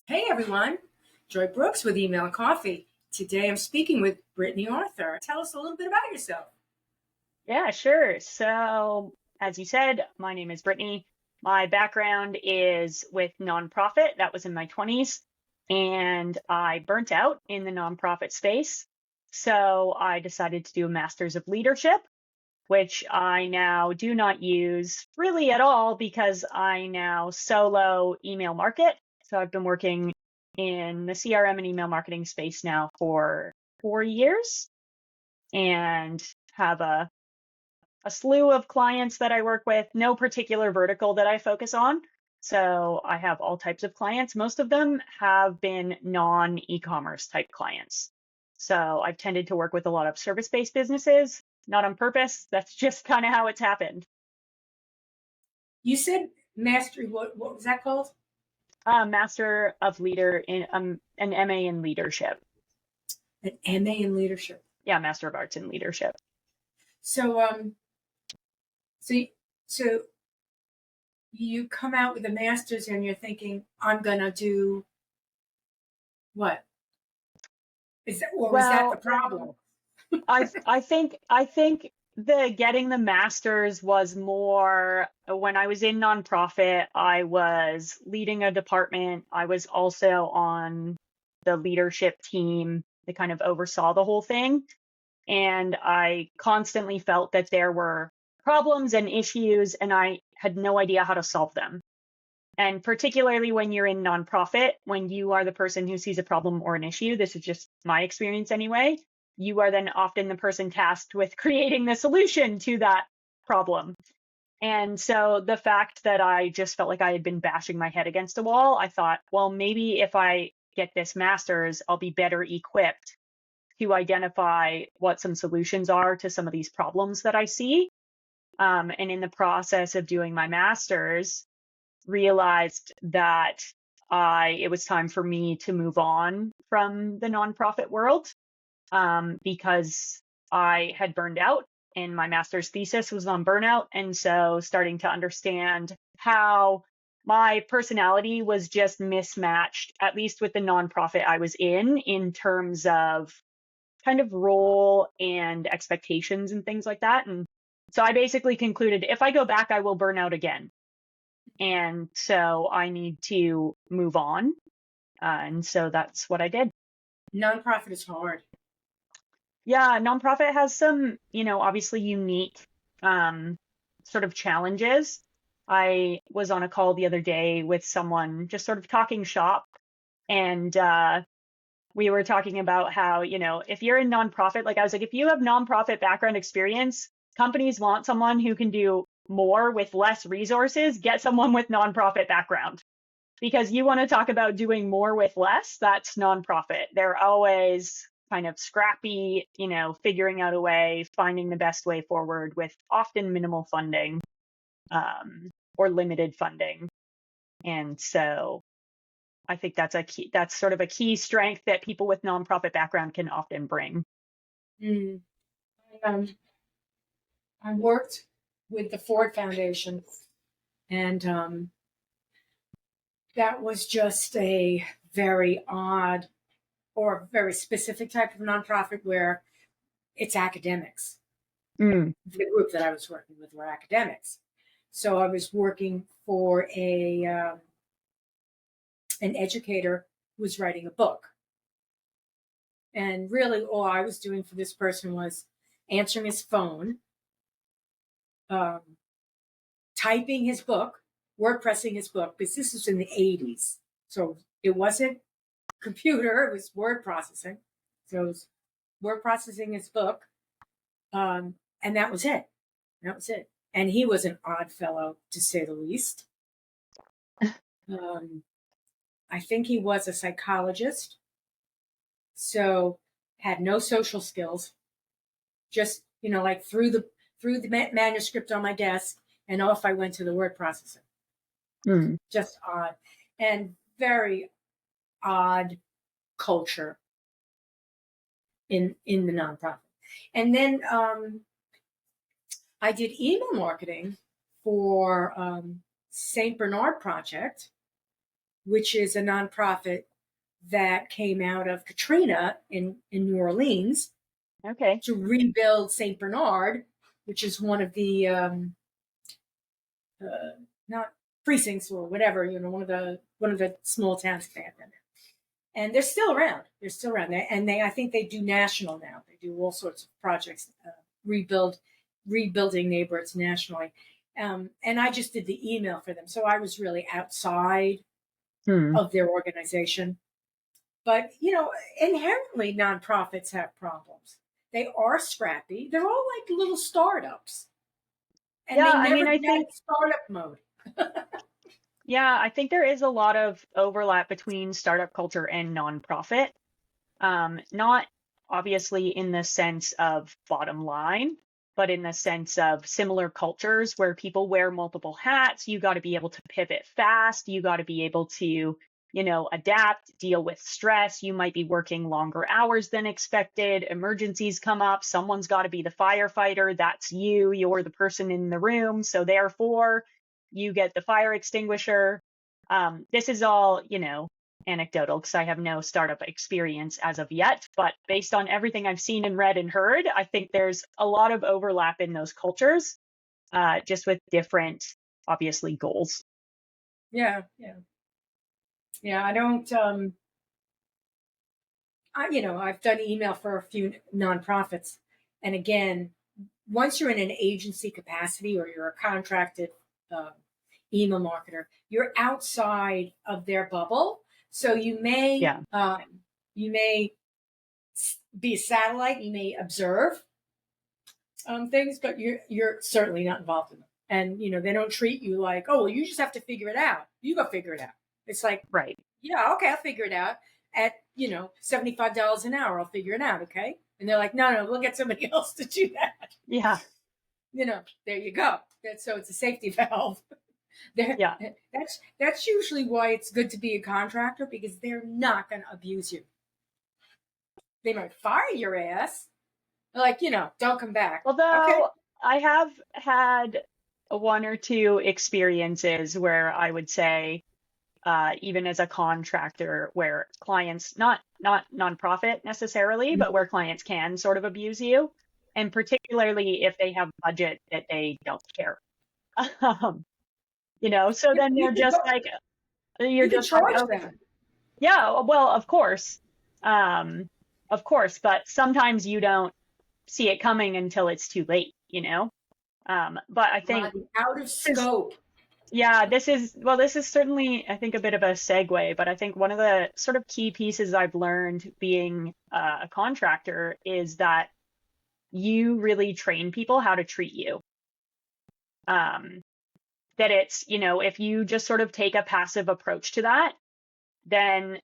Hey everyone, Joy Brooks with Email and Coffee. Today I'm speaking with Brittni Arthur. Tell us a little bit about yourself. Yeah, sure. So, as you said, my name is Brittni. My background is with nonprofit. That was in my 20s, and I burnt out in the nonprofit space. So, I decided to do a master's of leadership, which I now do not use really at all because I now solo email market. So, I've been working in the CRM and email marketing space now for 4 years and have a slew of clients that I work with, no particular vertical that I focus on. So I have all types of clients. Most of them have been non-e-commerce type clients. So I've tended to work with a lot of service-based businesses, not on purpose. That's just kind of how it's happened. You said mastery, what was that called? Master of Leader in an MA in leadership. An MA in leadership. Yeah, Master of Arts in leadership. So, so, so you come out with a master's and you're thinking, I'm gonna do what? Is that the Well, problem? I think the getting the master's was more when I was in nonprofit. I was leading a department. I was also on the leadership team that kind of oversaw the whole thing. And I constantly felt that there were problems and issues, and I had no idea how to solve them. And particularly when you're in nonprofit, when you are the person who sees a problem or an issue, this is just my experience anyway, you are then often the person tasked with creating the solution to that problem. And so the fact that I just felt like I had been bashing my head against a wall, I thought, well, maybe if I get this master's, I'll be better equipped to identify what some solutions are to some of these problems that I see. And in the process of doing my master's, realized that it was time for me to move on from the nonprofit world because I had burned out and my master's thesis was on burnout. And so starting to understand how my personality was just mismatched, at least with the nonprofit I was in terms of kind of role and expectations and things like that. And so I basically concluded if I go back, I will burn out again. And so I need to move on. And so that's what I did. Nonprofit is hard. Yeah, nonprofit has some, obviously unique sort of challenges. I was on a call the other day with someone just sort of talking shop, and we were talking about how, if you're in nonprofit, like I was like, if you have nonprofit background experience, companies want someone who can do more with less resources, get someone with nonprofit background. Because you want to talk about doing more with less, that's nonprofit. They're always kind of scrappy, figuring out a way, finding the best way forward with often minimal funding or limited funding. And so I think that's sort of a key strength that people with nonprofit background can often bring. Mm. I worked with the Ford Foundation, and that was just a very odd or very specific type of nonprofit where it's academics. Mm. The group that I was working with were academics. So I was working for an educator who was writing a book. And really all I was doing for this person was answering his phone, um, typing his book, WordPressing his book, because this was in the 80s. So it wasn't computer, it was word processing. So it was word processing his book. And that was it. That was it. And he was an odd fellow, to say the least. I think he was a psychologist, so had no social skills. Just like threw the manuscript on my desk, and off I went to the word processing. Mm. Just odd, and very odd culture in the nonprofit. And then I did email marketing for St. Bernard Project, which is a nonprofit that came out of Katrina in New Orleans Okay. to rebuild St. Bernard, which is one of the not precincts or whatever, one of the small towns they have in there. And they're still around. They're still around. And I think they do national now. They do all sorts of projects, rebuilding neighborhoods nationally. And I just did the email for them, so I was really outside of their organization. But inherently, nonprofits have problems. They are scrappy. They're all like little startups, and Yeah, they I never mean, I get out think of startup mode. yeah, I think there is a lot of overlap between startup culture and nonprofit. Not obviously in the sense of bottom line, but in the sense of similar cultures where people wear multiple hats. You got to be able to pivot fast. You got to be able to, adapt, deal with stress. You might be working longer hours than expected. Emergencies come up. Someone's got to be the firefighter. That's you. You're the person in the room. So therefore, you get the fire extinguisher. This is all, anecdotal because I have no startup experience as of yet, but based on everything I've seen and read and heard, I think there's a lot of overlap in those cultures, just with different, obviously, goals. Yeah, yeah, yeah. I don't. I've done email for a few nonprofits, and again, once you're in an agency capacity or you're a contracted uh, email marketer, you're outside of their bubble. So Yeah, you may be a satellite, you may observe things, but you're certainly not involved in them. And they don't treat you like, oh, well, you just have to figure it out. You go figure it out. It's like, right. yeah, okay, I'll figure it out at $75 an hour. I'll figure it out, okay? And they're like, no, we'll get somebody else to do that. Yeah, There you go. So it's a safety valve. yeah, That's usually why it's good to be a contractor, because they're not going to abuse you. They might fire your ass, like don't come back. Okay. Although I have had one or two experiences where I would say, even as a contractor, where clients, not nonprofit necessarily, but where clients can sort of abuse you, and particularly if they have budget that they don't care. Um, so Yeah, then you they're can just go, like, you're you can just like, charge okay, them. yeah, well, um, of course, but sometimes you don't see it coming until it's too late, but I think Out of this is, scope. yeah, this is certainly, I think, a bit of a segue, but I think one of the sort of key pieces I've learned being a contractor is that you really train people how to treat you. That it's, if you just sort of take a passive approach to that, then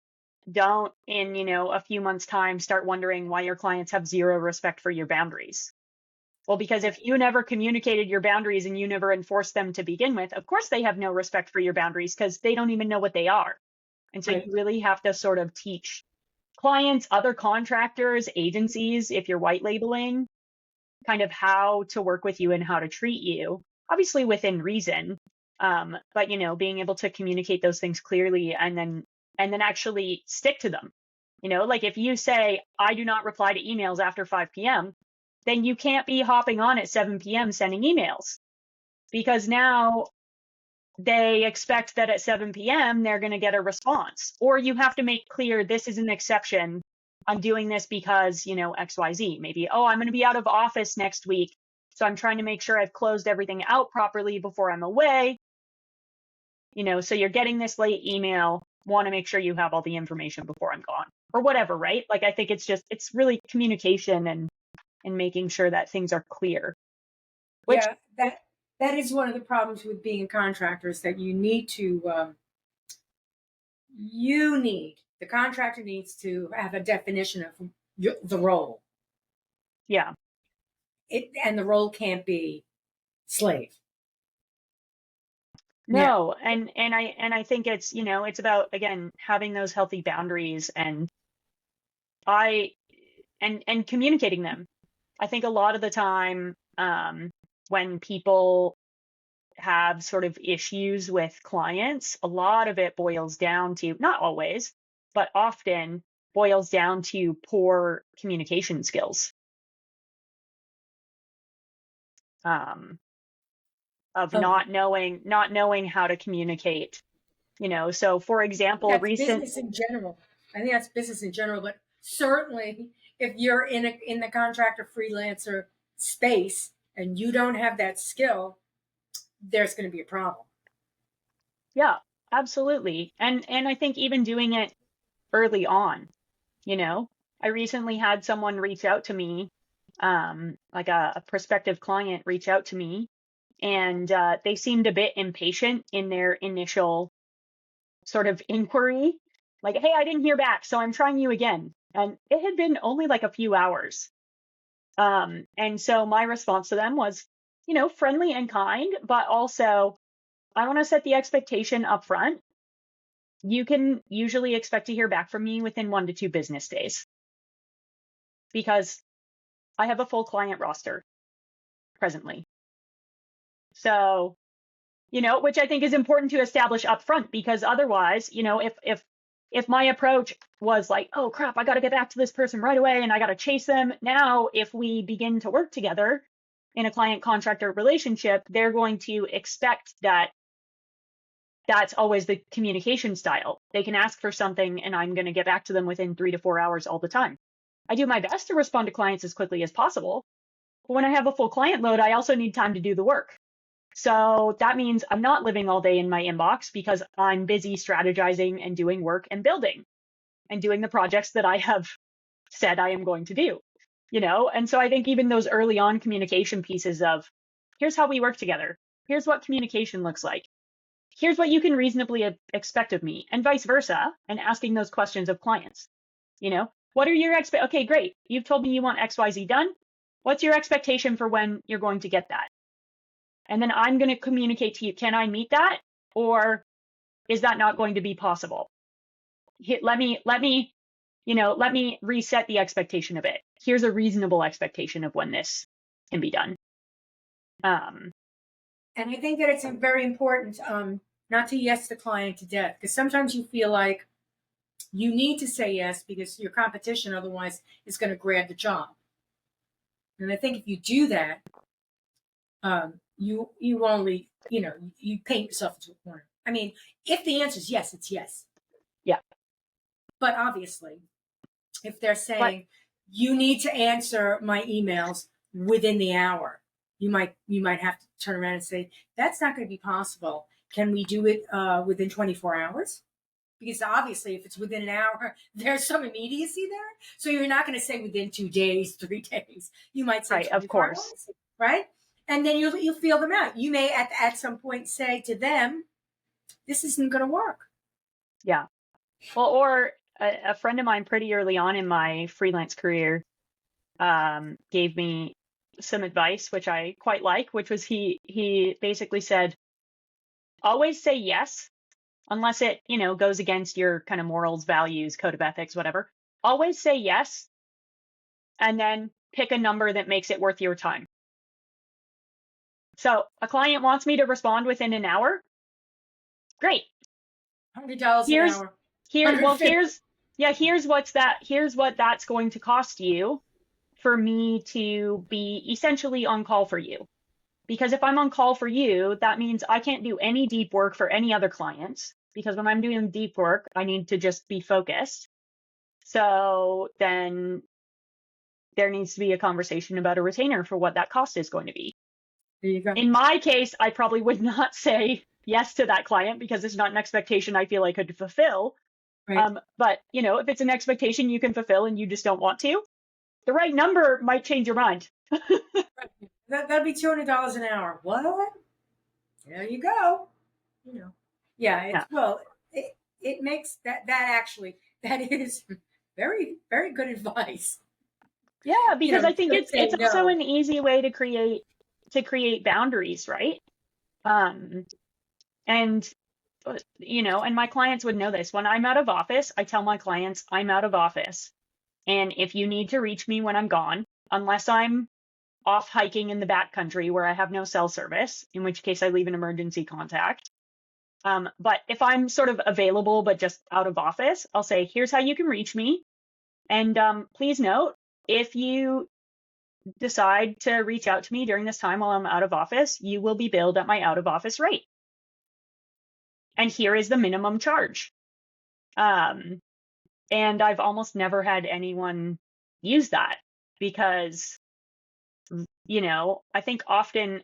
don't in, a few months' time start wondering why your clients have zero respect for your boundaries. Well, because if you never communicated your boundaries and you never enforced them to begin with, of course they have no respect for your boundaries because they don't even know what they are. And so Right. you really have to sort of teach clients, other contractors, agencies, if you're white labeling, kind of how to work with you and how to treat you, obviously within reason. But being able to communicate those things clearly and then actually stick to them. Like if you say, I do not reply to emails after 5 p.m., then you can't be hopping on at 7 p.m. sending emails, because now they expect that at 7 p.m. they're going to get a response. Or you have to make clear this is an exception. I'm doing this because, XYZ. Maybe, oh, I'm going to be out of office next week, so I'm trying to make sure I've closed everything out properly before I'm away. So you're getting this late email, want to make sure you have all the information before I'm gone, or whatever, right? Like, I think it's really communication and making sure that things are clear. Which, Yeah, that is one of the problems with being a contractor, is that the contractor needs to have a definition of the role. yeah, And the role can't be slave. Now, no, and I think it's, it's about, again, having those healthy boundaries and communicating them. I think a lot of the time, when people have sort of issues with clients, a lot of it boils down to, not always, but often boils down to poor communication skills. Of not knowing how to communicate, So for example, business in general. I think that's business in general, but certainly if you're in the contractor freelancer space and you don't have that skill, there's going to be a problem. Yeah, absolutely. And I think even doing it early on, I recently had someone reach out to me, like a prospective client reach out to me, and they seemed a bit impatient in their initial sort of inquiry, like, hey, I didn't hear back, so I'm trying you again. And it had been only like a few hours. And so my response to them was, friendly and kind, but also I want to set the expectation up front. You can usually expect to hear back from me within 1 to 2 business days, because I have a full client roster presently. So, which I think is important to establish up front, because otherwise, if my approach was like, oh crap, I got to get back to this person right away and I got to chase them. Now, if we begin to work together in a client contractor relationship, they're going to expect that that's always the communication style. They can ask for something and I'm going to get back to them within 3 to 4 hours all the time. I do my best to respond to clients as quickly as possible. But when I have a full client load, I also need time to do the work. So that means I'm not living all day in my inbox, because I'm busy strategizing and doing work and building and doing the projects that I have said I am going to do, And so I think even those early on communication pieces of, here's how we work together. Here's what communication looks like. Here's what you can reasonably expect of me, and vice versa, and asking those questions of clients. What are your okay, great. You've told me you want XYZ done. What's your expectation for when you're going to get that? And then I'm going to communicate to you, can I meet that? Or is that not going to be possible? Let me reset the expectation a bit. Here's a reasonable expectation of when this can be done. And I think that it's very important not to yes the client to death, because sometimes you feel like you need to say yes because your competition otherwise is going to grab the job. And I think if you do that, you only, you paint yourself into a corner. I mean, if the answer is yes, it's yes. Yeah. But obviously, if they're saying you need to answer my emails within the hour, you might have to turn around and say, that's not going to be possible. Can we do it within 24 hours? Because obviously, if it's within an hour, there's some immediacy there. So you're not going to say within 2 days, 3 days. You might say, right, of course, hours, right? And then you'll feel them out. You may at some point say to them, this isn't going to work. Yeah. Well, or a friend of mine pretty early on in my freelance career gave me some advice, which I quite like, which was he basically said, always say yes, unless it, goes against your kind of morals, values, code of ethics, whatever. Always say yes, and then pick a number that makes it worth your time. So a client wants me to respond within an hour. Great. $100 an hour. Here's what that's going to cost you for me to be essentially on call for you. Because if I'm on call for you, that means I can't do any deep work for any other clients, because when I'm doing deep work, I need to just be focused. So then there needs to be a conversation about a retainer for what that cost is going to be. There you go. In my case, I probably would not say yes to that client, because it's not an expectation I feel I could fulfill. Right. But, if it's an expectation you can fulfill and you just don't want to, the right number might change your mind. That'd be $200 an hour. What? There you go. Well, it makes that is very, very good advice. Yeah, because I think it's also an easy way to create boundaries, right? And my clients would know this. When I'm out of office, I tell my clients I'm out of office. And if you need to reach me when I'm gone, unless I'm off hiking in the backcountry where I have no cell service, in which case I leave an emergency contact. But if I'm sort of available but just out of office, I'll say, here's how you can reach me. And please note, if you decide to reach out to me during this time while I'm out of office, you will be billed at my out of office rate. And here is the minimum charge. And I've almost never had anyone use that because, I think often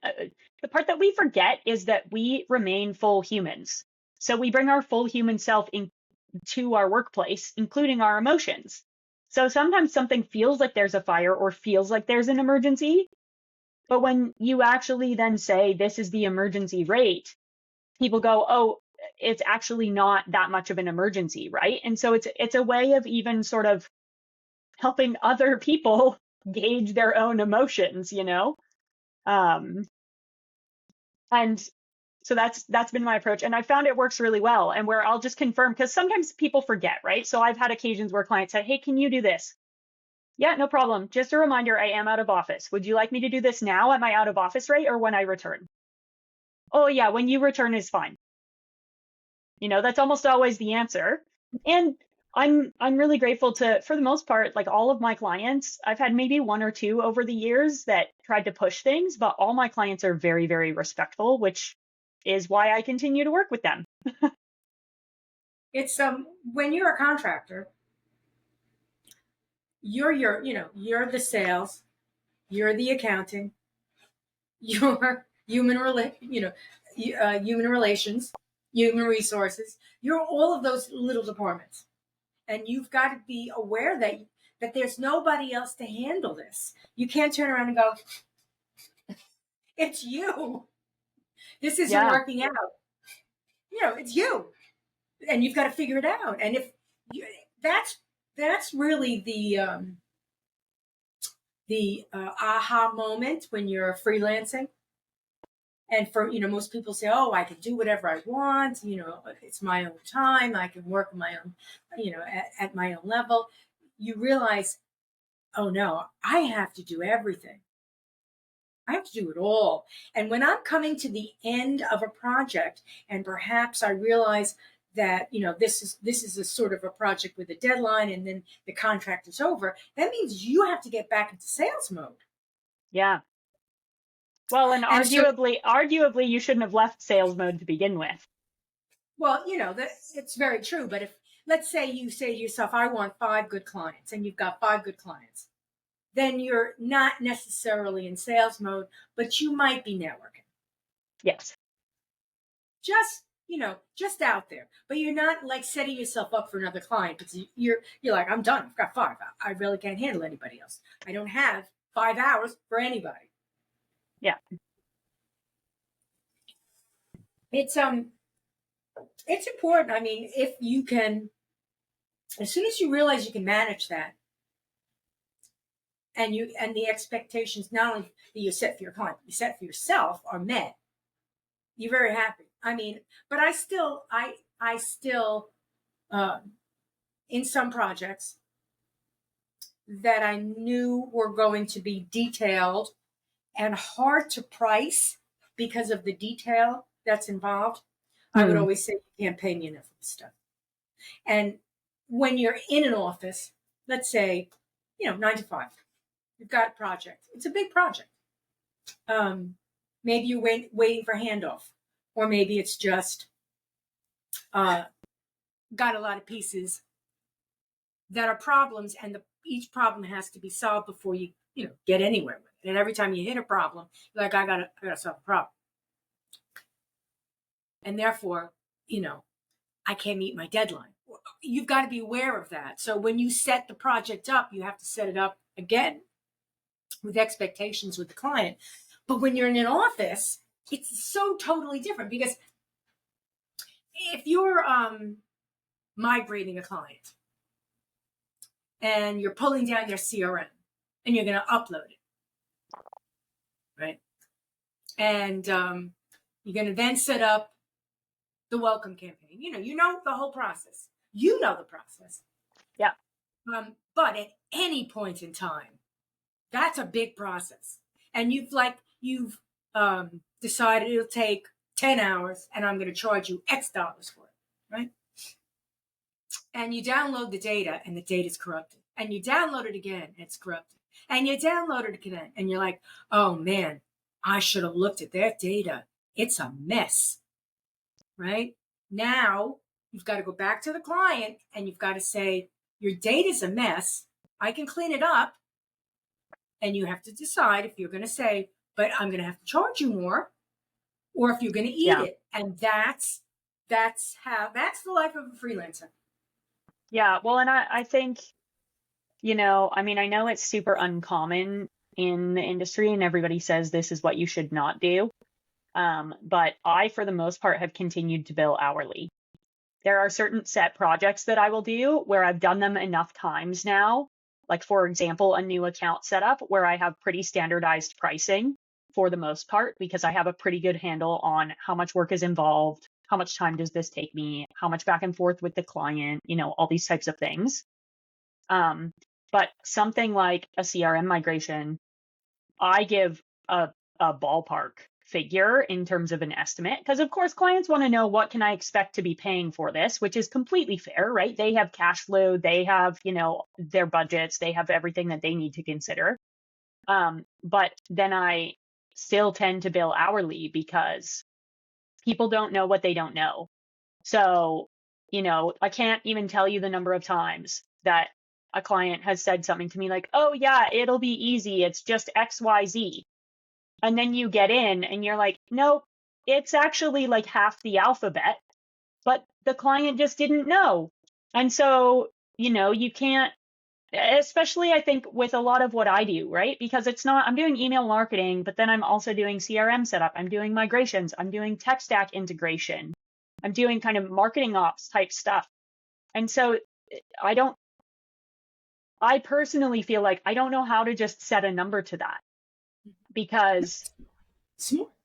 the part that we forget is that we remain full humans. So we bring our full human self into our workplace, including our emotions. So sometimes something feels like there's a fire or feels like there's an emergency. But when you actually then say, this is the emergency rate, people go, oh, it's actually not that much of an emergency, right? And so it's a way of even sort of helping other people gauge their own emotions, and so that's been my approach, and I found it works really well. And where I'll just confirm, because sometimes people forget, right? So I've had occasions where clients say, hey, can you do this? Yeah, no problem. Just a reminder, I am out of office. Would you like me to do this now at my out of office rate or when I return? Oh yeah, when you return is fine. That's almost always the answer. And I'm really grateful to, for the most part, like all of my clients, I've had maybe one or two over the years that tried to push things, but all my clients are very, very respectful, which is why I continue to work with them. It's when you're a contractor, you're the sales, you're the accounting, you're human relations, human resources. You're all of those little departments. And you've got to be aware that there's nobody else to handle this. You can't turn around and go, it's you. This isn't working out. It's you. And you've got to figure it out. And if that's really the aha moment when you're freelancing. And for, most people say, oh, I can do whatever I want. It's my own time. I can work my own, at my own level. You realize, oh no, I have to do everything. I have to do it all. And when I'm coming to the end of a project, and perhaps I realize that, this is a sort of a project with a deadline, and then the contract is over, that means you have to get back into sales mode. Yeah. Well, and arguably, you shouldn't have left sales mode to begin with. Well, it's very true. But if, let's say you say to yourself, I want 5 good clients, and you've got 5 good clients, then you're not necessarily in sales mode, but you might be networking. Yes. Just out there. But you're not like setting yourself up for another client because you're like, I'm done. I've got 5. I really can't handle anybody else. I don't have 5 hours for anybody. Yeah. It's important. I mean, if you can, as soon as you realize you can manage that, and the expectations not only that you set for your client, you set for yourself are met, you're very happy. I mean, but I still, in some projects that I knew were going to be detailed and hard to price because of the detail that's involved, I would always say, you can't pay me enough for this stuff. And when you're in an office, let's say, 9 to 5, you've got a project. It's a big project. Maybe you're waiting for handoff, or maybe it's just got a lot of pieces that are problems, and each problem has to be solved before you get anywhere with it. And every time you hit a problem, you're like, I gotta solve a problem. And therefore, I can't meet my deadline. You've got to be aware of that. So when you set the project up, you have to set it up again with expectations with the client. But when you're in an office, it's so totally different, because if you're migrating a client and you're pulling down their CRM and you're going to upload it, right? And you're going to then set up the welcome campaign. You know the whole process. You know the process. Yeah. But at any point in time, that's a big process. and you've decided it'll take 10 hours and I'm going to charge you X dollars for it, right? And you download the data and the data is corrupted. And you download it again and it's corrupted. And you download it again and you're like, oh man, I should have looked at that data. It's a mess, right? Now you've got to go back to the client and you've got to say, your data's a mess. I can clean it up. And you have to decide if you're going to say, but I'm going to have to charge you more, or if you're going to eat it. And that's the life of a freelancer. Yeah. Well, and I think, I mean, I know it's super uncommon in the industry and everybody says this is what you should not do. But I, for the most part, have continued to bill hourly. There are certain set projects that I will do where I've done them enough times now. Like, for example, a new account setup where I have pretty standardized pricing for the most part, because I have a pretty good handle on how much work is involved, how much time does this take me, how much back and forth with the client, all these types of things. But something like a CRM migration, I give a ballpark figure in terms of an estimate, because of course clients want to know, what can I expect to be paying for this, which is completely fair, right? They have cash flow, they have, their budgets, they have everything that they need to consider. But then I still tend to bill hourly because people don't know what they don't know. So, I can't even tell you the number of times that a client has said something to me like, oh yeah, it'll be easy, it's just XYZ. And then you get in and you're like, nope, it's actually like half the alphabet, but the client just didn't know. And so, you can't, especially I think with a lot of what I do, right? Because I'm doing email marketing, but then I'm also doing CRM setup. I'm doing migrations. I'm doing tech stack integration. I'm doing kind of marketing ops type stuff. And so I personally feel like I don't know how to just set a number to that, because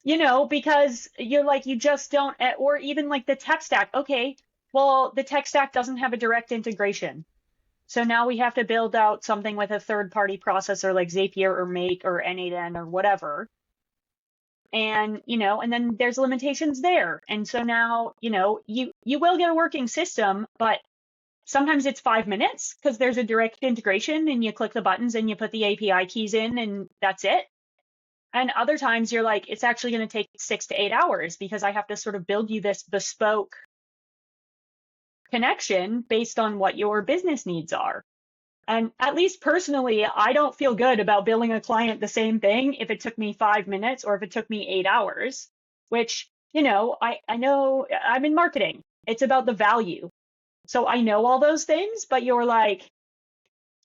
because you're like, you just don't, or even like the tech stack. Okay, well, the tech stack doesn't have a direct integration. So now we have to build out something with a third-party processor like Zapier or Make or N8N or whatever. And, and then there's limitations there. And so now, you will get a working system, but sometimes it's 5 minutes because there's a direct integration and you click the buttons and you put the API keys in and that's it. And other times you're like, it's actually going to take 6 to 8 hours because I have to sort of build you this bespoke connection based on what your business needs are. And at least personally, I don't feel good about billing a client the same thing if it took me 5 minutes or if it took me 8 hours, which, I know I'm in marketing. It's about the value. So I know all those things, but you're like,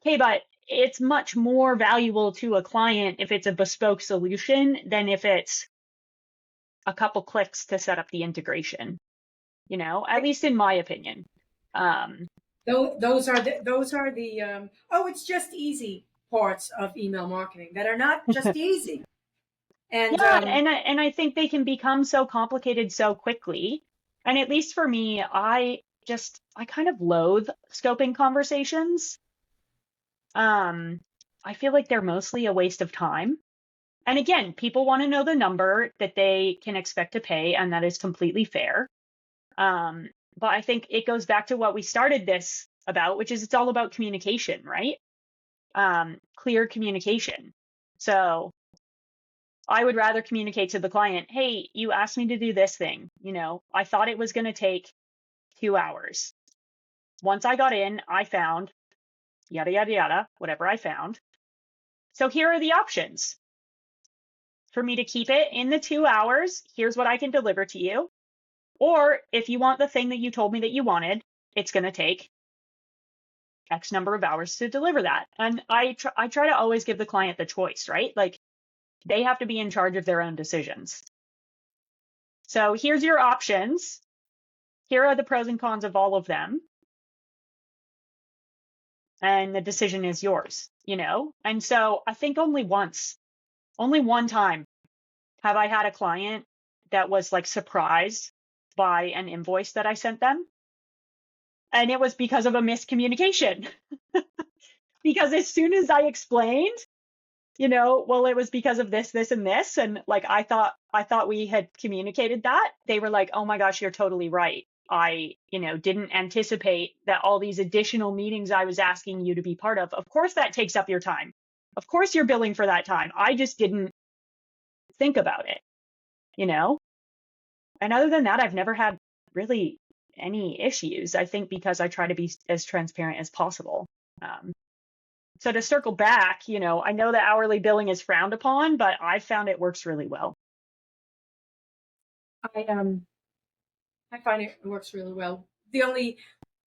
hey, but it's much more valuable to a client if it's a bespoke solution than if it's a couple clicks to set up the integration, at least in my opinion. Those are the it's just easy parts of email marketing that are not just easy. And and I think they can become so complicated so quickly. And at least for me, I kind of loathe scoping conversations. I feel like they're mostly a waste of time. And again, people want to know the number that they can expect to pay, and that is completely fair. But I think it goes back to what we started this about, which is it's all about communication, right? Clear communication. So I would rather communicate to the client, hey, you asked me to do this thing. I thought it was going to take 2 hours. Once I got in, I found yada, yada, yada, whatever I found. So here are the options. For me to keep it in the 2 hours, here's what I can deliver to you. Or if you want the thing that you told me that you wanted, it's going to take X number of hours to deliver that. And I try to always give the client the choice, right? Like, they have to be in charge of their own decisions. So here's your options. Here are the pros and cons of all of them. And the decision is yours, And so I think only one time have I had a client that was like surprised by an invoice that I sent them. And it was because of a miscommunication. Because as soon as I explained well, it was because of this, this, and this. And like, I thought we had communicated that. They were like, oh my gosh, you're totally right. I, didn't anticipate that all these additional meetings I was asking you to be part of. Of course, that takes up your time. Of course, you're billing for that time. I just didn't think about it, you know? And other than that, I've never had really any issues, I think, because I try to be as transparent as possible. So to circle back, I know that hourly billing is frowned upon, but I found it works really well. I find it works really well. The only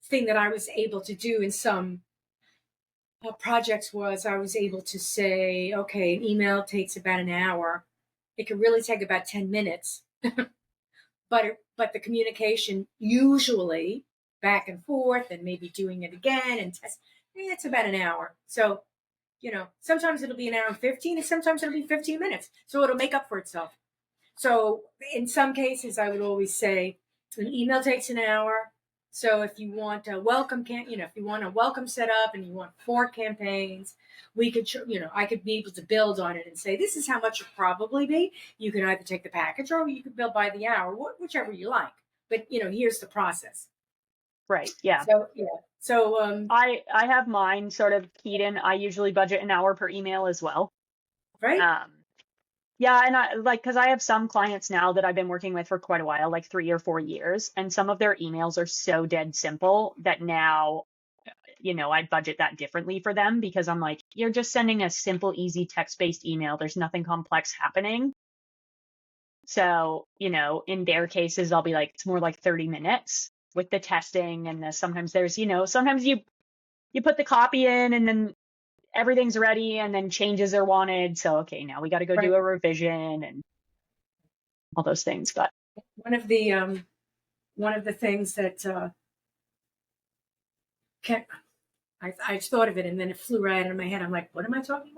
thing that I was able to do in some projects was I was able to say, okay, an email takes about an hour. It could really take about 10 minutes. but the communication usually back and forth and maybe doing it again and test, it's about an hour. So, sometimes it'll be an hour and 15 and sometimes it'll be 15 minutes. So it'll make up for itself. So in some cases, I would always say an email takes an hour. So if you want a welcome if you want a welcome set up and you want 4 campaigns, we could, I could be able to build on it and say, this is how much it'll probably be. You can either take the package or you could bill by the hour, whichever you like. But, here's the process. Right. Yeah. So, yeah. So I have mine sort of keyed in. I usually budget an hour per email as well. Right. Yeah, and because I have some clients now that I've been working with for quite a while, like 3 or 4 years, and some of their emails are so dead simple that now, I budget that differently for them because I'm like, you're just sending a simple, easy text-based email. There's nothing complex happening. So, in their cases, I'll be like, it's more like 30 minutes with the testing, and sometimes there's, sometimes you put the copy in and then everything's ready and then changes are wanted. So, okay, now we got to go do a revision and all those things. But one of the things that I thought of it and then it flew right out of my head. I'm like, what am I talking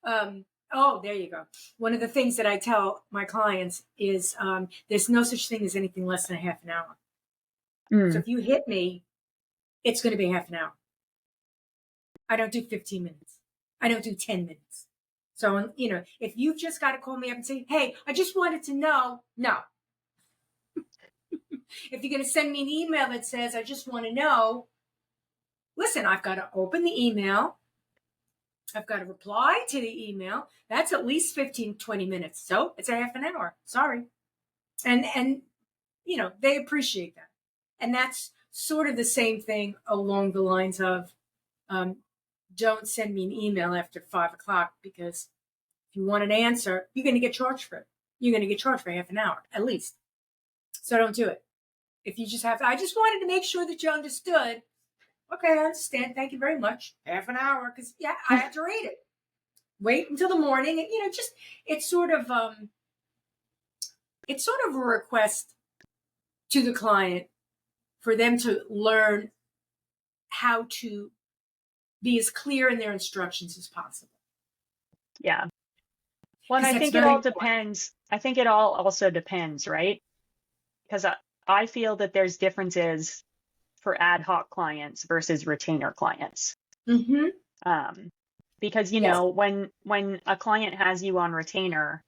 about? Oh, there you go. One of the things that I tell my clients is there's no such thing as anything less than a half an hour. So if you hit me, it's going to be half an hour. I don't do 15 minutes. I don't do 10 minutes. So, if you've just got to call me up and say, hey, I just wanted to know, no. If you're going to send me an email that says, I just want to know, listen, I've got to open the email. I've got to reply to the email. That's at least 15, 20 minutes. So it's a half an hour. Sorry. And they appreciate that. And that's sort of the same thing along the lines of, don't send me an email after 5 o'clock because if you want an answer, you're going to get charged for it. You're going to get charged for half an hour at least. So don't do it. If you just I just wanted to make sure that you understood. Okay, I understand. Thank you very much. Half an hour because I have to read it. Wait until the morning, and it's sort of a request to the client for them to learn how to be as clear in their instructions as possible. Yeah. Well, I think it all depends. I think it all also depends, right? Because I feel that there's differences for ad hoc clients versus retainer clients. Mm-hmm. Because, when a client has you on retainer,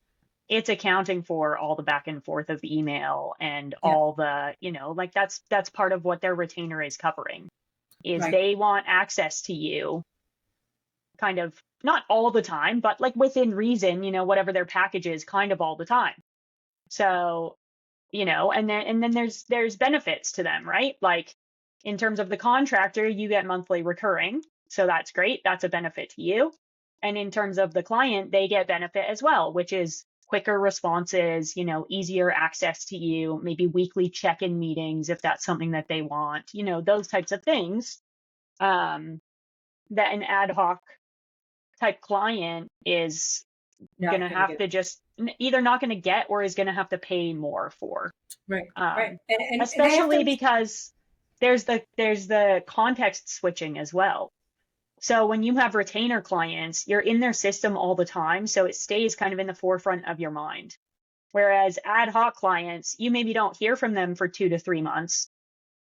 it's accounting for all the back and forth of email and all the, that's part of what their retainer is covering. They want access to you kind of not all the time, but like within reason, whatever their package is kind of all the time. So, and then there's benefits to them, right? Like in terms of the contractor, you get monthly recurring. So that's great. That's a benefit to you. And in terms of the client, they get benefit as well, which is quicker responses, easier access to you, maybe weekly check-in meetings if that's something that they want, those types of things that an ad hoc type client is going to have to just either not going to get or is going to have to pay more for. Right. Right. And especially because there's the context switching as well. So when you have retainer clients, you're in their system all the time. So it stays kind of in the forefront of your mind. Whereas ad hoc clients, you maybe don't hear from them for 2 to 3 months.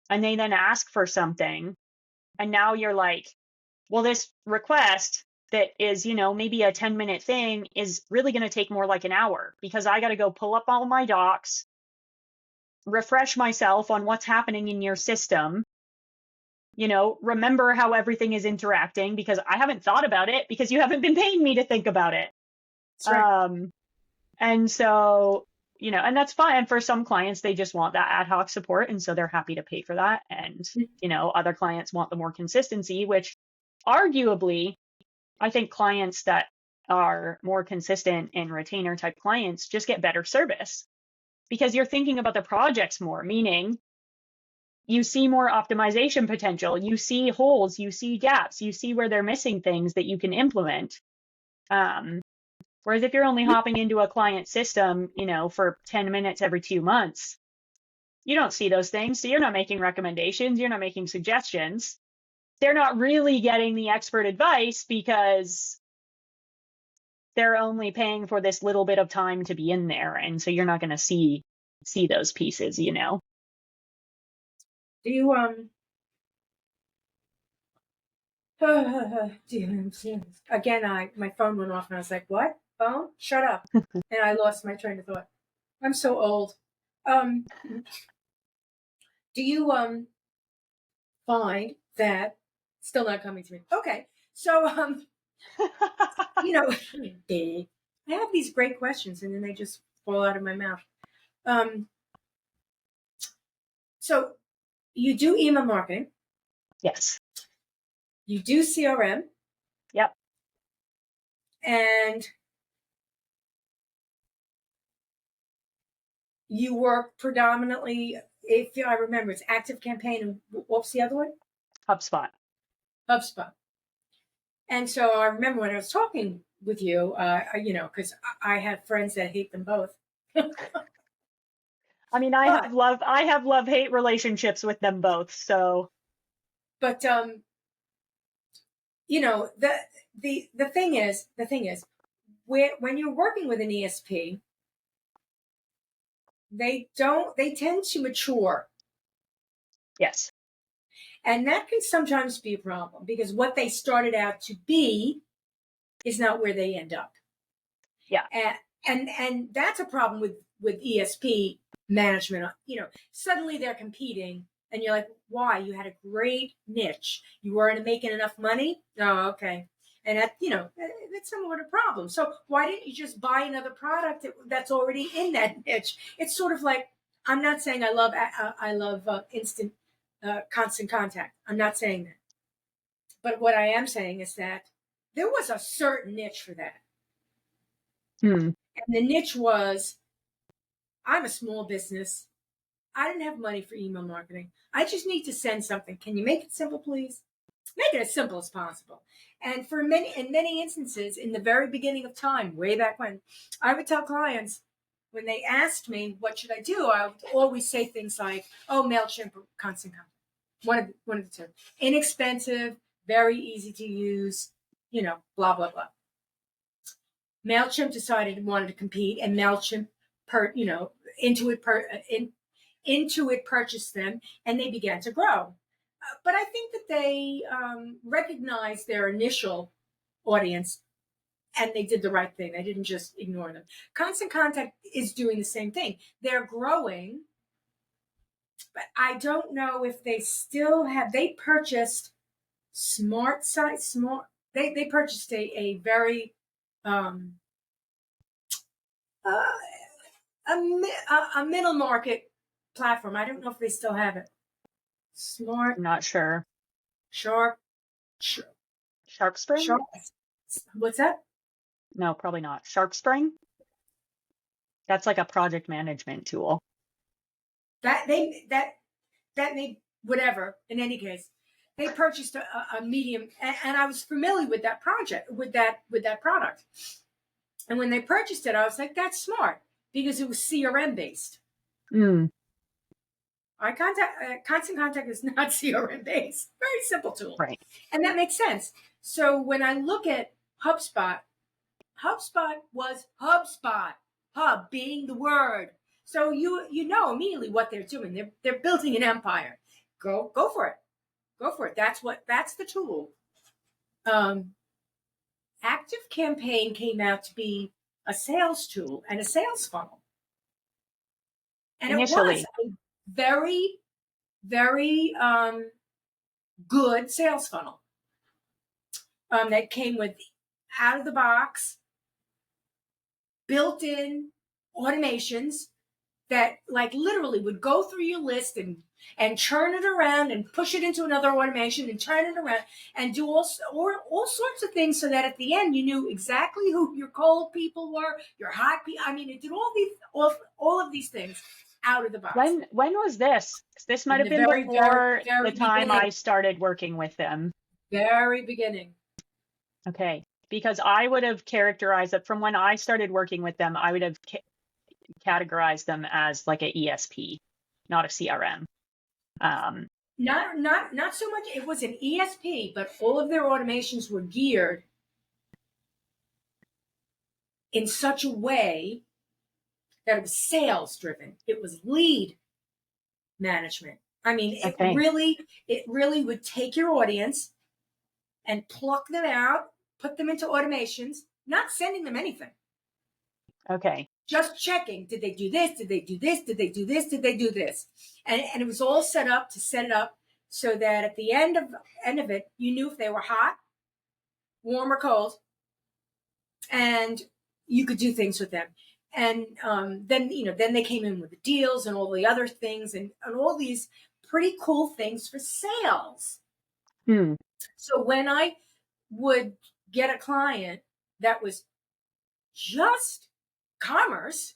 And they then ask for something. And now you're like, well, this request that is, maybe a 10-minute thing is really going to take more like an hour, because I got to go pull up all my docs, refresh myself on what's happening in your system, remember how everything is interacting, because I haven't thought about it because you haven't been paying me to think about it. That's right. And so, and that's fine. For some clients, they just want that ad hoc support. And so they're happy to pay for that. And, other clients want the more consistency, which arguably, I think clients that are more consistent and retainer type clients just get better service, because you're thinking about the projects more, meaning you see more optimization potential, you see holes, you see gaps, you see where they're missing things that you can implement. Whereas if you're only hopping into a client system, for 10 minutes every 2 months, you don't see those things. So you're not making recommendations, you're not making suggestions. They're not really getting the expert advice because they're only paying for this little bit of time to be in there. And so you're not going to see those pieces, Do you again, my phone went off and I was like, what? Phone? Shut up. And I lost my train of thought. I'm so old. Do you find that still not coming to me? Okay. So I have these great questions and then they just fall out of my mouth. So you do email marketing. Yes. You do CRM. Yep. And you work predominantly, if I remember, it's ActiveCampaign and what's the other one? HubSpot. HubSpot. And so I remember when I was talking with you, because I have friends that hate them both. I mean, I have love-hate relationships with them both. So, but the thing is, when you're working with an ESP, they tend to mature. Yes. And that can sometimes be a problem because what they started out to be is not where they end up. Yeah. And that's a problem with ESP management. Suddenly they're competing and you're like, why? You had a great niche. You weren't making enough money? Oh, okay. And that's somewhat a problem. So why didn't you just buy another product that's already in that niche? It's sort of like, I'm not saying I love instant constant contact. I'm not saying that. But what I am saying is that there was a certain niche for that. And the niche was, I'm a small business. I didn't have money for email marketing. I just need to send something. Can you make it simple, please? Make it as simple as possible. And in many instances, in the very beginning of time, way back when, I would tell clients, when they asked me, what should I do? I would always say things like, oh, MailChimp or Constant Contact. One of the two. Inexpensive, very easy to use, blah, blah, blah. MailChimp decided it wanted to compete, and MailChimp, Intuit purchased them, and they began to grow. But I think that they recognized their initial audience, and they did the right thing. They didn't just ignore them. Constant Contact is doing the same thing. They're growing, but I don't know if they still have. They purchased Smart Site. They purchased a very a middle market platform. I don't know if they still have it. Smart. I'm not sure. SharpSpring? What's that? No, probably not. SharpSpring? That's like a project management tool. That may whatever. In any case, they purchased a medium, and I was familiar with that project, with that product. And when they purchased it, I was like, that's smart because it was CRM based. Constant Contact is not CRM based. Very simple tool. Right. And that makes sense. So when I look at HubSpot was HubSpot. Hub being the word. So you know immediately what they're doing. They're building an empire. Go for it. Go for it. That's the tool. ActiveCampaign came out to be a sales tool and a sales funnel. And it was Initially. a very, very good sales funnel that came with out of the box, built in automations that like literally would go through your list and turn it around and push it into another automation and turn it around and do all sorts of things so that at the end you knew exactly who your cold people were, your hot people. I mean, it did all of these things out of the box. When was this? This might have been before the time I started working with them. Very beginning. Okay, because I would have characterized it from when I started working with them. I would have categorized them as like a ESP, not a CRM. Not so much. It was an ESP, but all of their automations were geared in such a way that it was sales driven. It was lead management. I mean, it really would take your audience and pluck them out, put them into automations, not sending them anything. Okay. Just checking. Did they do this? Did they do this? Did they do this? Did they do this? And it was all set up to set it up so that at the end of it, you knew if they were hot, warm, or cold, and you could do things with them. And then they came in with the deals and all the other things and all these pretty cool things for sales. So when I would get a client that was just commerce,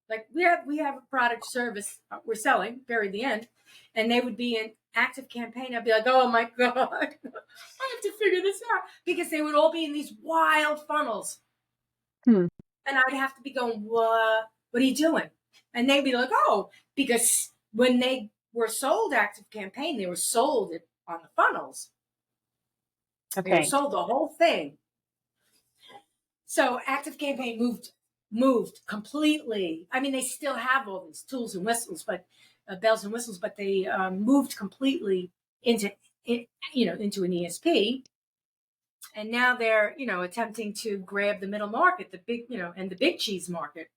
like we have a product service we're selling, very the end, and they would be in ActiveCampaign, I'd be like, oh my God, I have to figure this out, because they would all be in these wild funnels. And I'd have to be going, what are you doing? And they'd be like, oh, because when they were sold ActiveCampaign, they were sold it on the funnels. Okay. They were sold the whole thing. So ActiveCampaign moved completely. I mean, they still have all these tools and whistles, but bells and whistles, but they moved completely into an ESP. And now they're, attempting to grab the middle market, the big, and the big cheese market.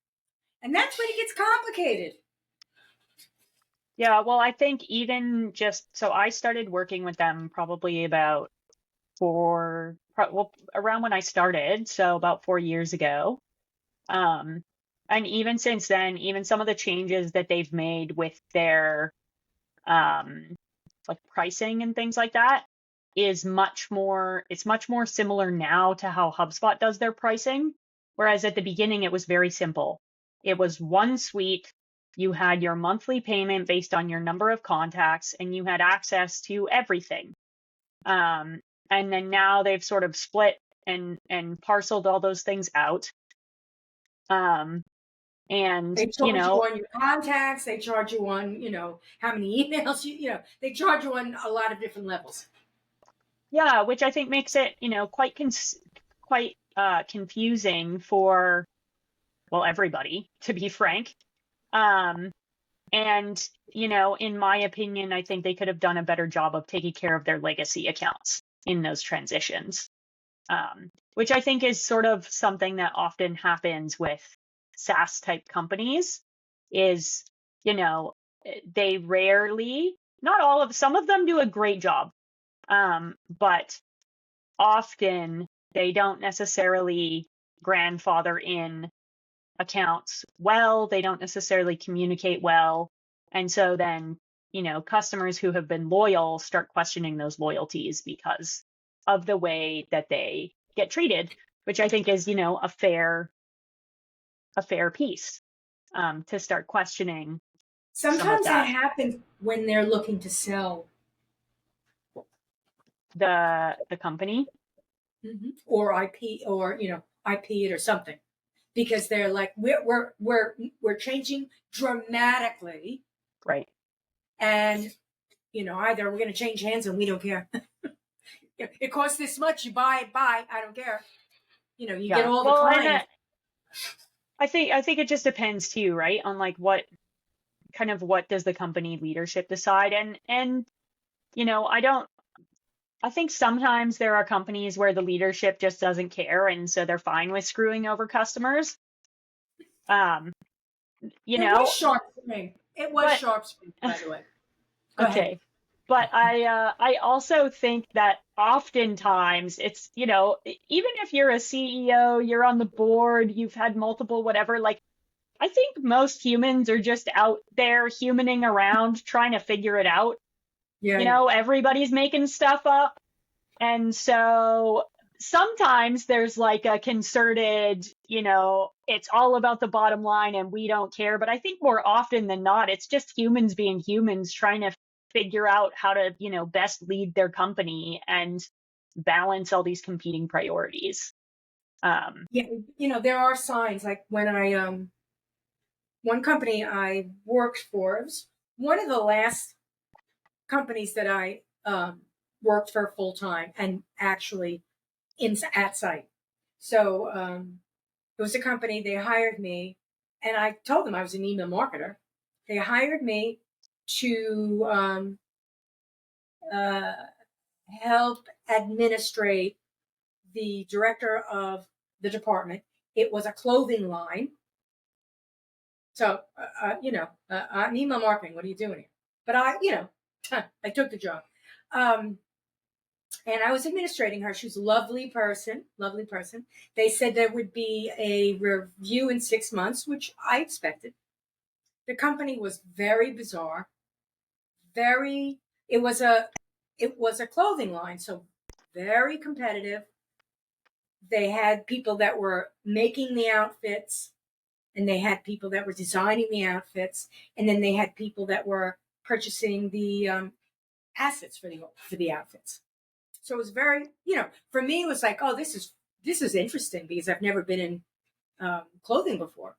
And that's when it gets complicated. Yeah, well, I think even so I started working with them probably around when I started, so about 4 years ago. And even since then, even some of the changes that they've made with their like pricing and things like that it's much more similar now to how HubSpot does their pricing. Whereas at the beginning, it was very simple. It was one suite. You had your monthly payment based on your number of contacts, and you had access to everything. And then now they've sort of split and parceled all those things out. And they charge you on your contacts. They charge you on, how many emails they charge you on a lot of different levels. Yeah, which I think makes it, quite confusing for, well, everybody, to be frank. And, in my opinion, I think they could have done a better job of taking care of their legacy accounts in those transitions, which I think is sort of something that often happens with SaaS type companies is, they rarely, some of them do a great job. But often they don't necessarily grandfather in accounts well. They don't necessarily communicate well. And so then, customers who have been loyal start questioning those loyalties because of the way that they get treated, which I think is, a fair piece to start questioning. Sometimes that happens when they're looking to sell the company, or IP, or IP it or something, because they're like, we're changing dramatically, right? And either we're going to change hands and we don't care. It costs this much, you buy, I don't care. You get all the clients. I think it just depends too, right? On like what does the company leadership decide, and I think sometimes there are companies where the leadership just doesn't care, and so they're fine with screwing over customers. Um, you It was know, sharp swing. It was but sharp swing, by the way. Go ahead. okay. But I also think that oftentimes it's, even if you're a CEO, you're on the board, you've had multiple whatever, like I think most humans are just out there humaning around trying to figure it out. Yeah. Everybody's making stuff up. And so sometimes there's like a concerted, it's all about the bottom line and we don't care. But I think more often than not, it's just humans being humans trying to figure out how to, best lead their company and balance all these competing priorities. Yeah, there are signs like when one company I worked for, it was one of the last companies that I worked for full time and actually at site. So it was a company, they hired me, and I told them I was an email marketer. They hired me to uh, help administrate the director of the department. It was a clothing line. So, I'm email marketing. What are you doing here? But I took the job. Um, and I was administrating her. She was a lovely person, lovely person. They said there would be a review in 6 months, which I expected. The company was very bizarre. Very, it was a, it was a clothing line, so very competitive. They had people that were making the outfits, and they had people that were designing the outfits, and then they had people that were purchasing the assets for the outfits. So it was very, for me, it was like, oh, this is interesting because I've never been in clothing before.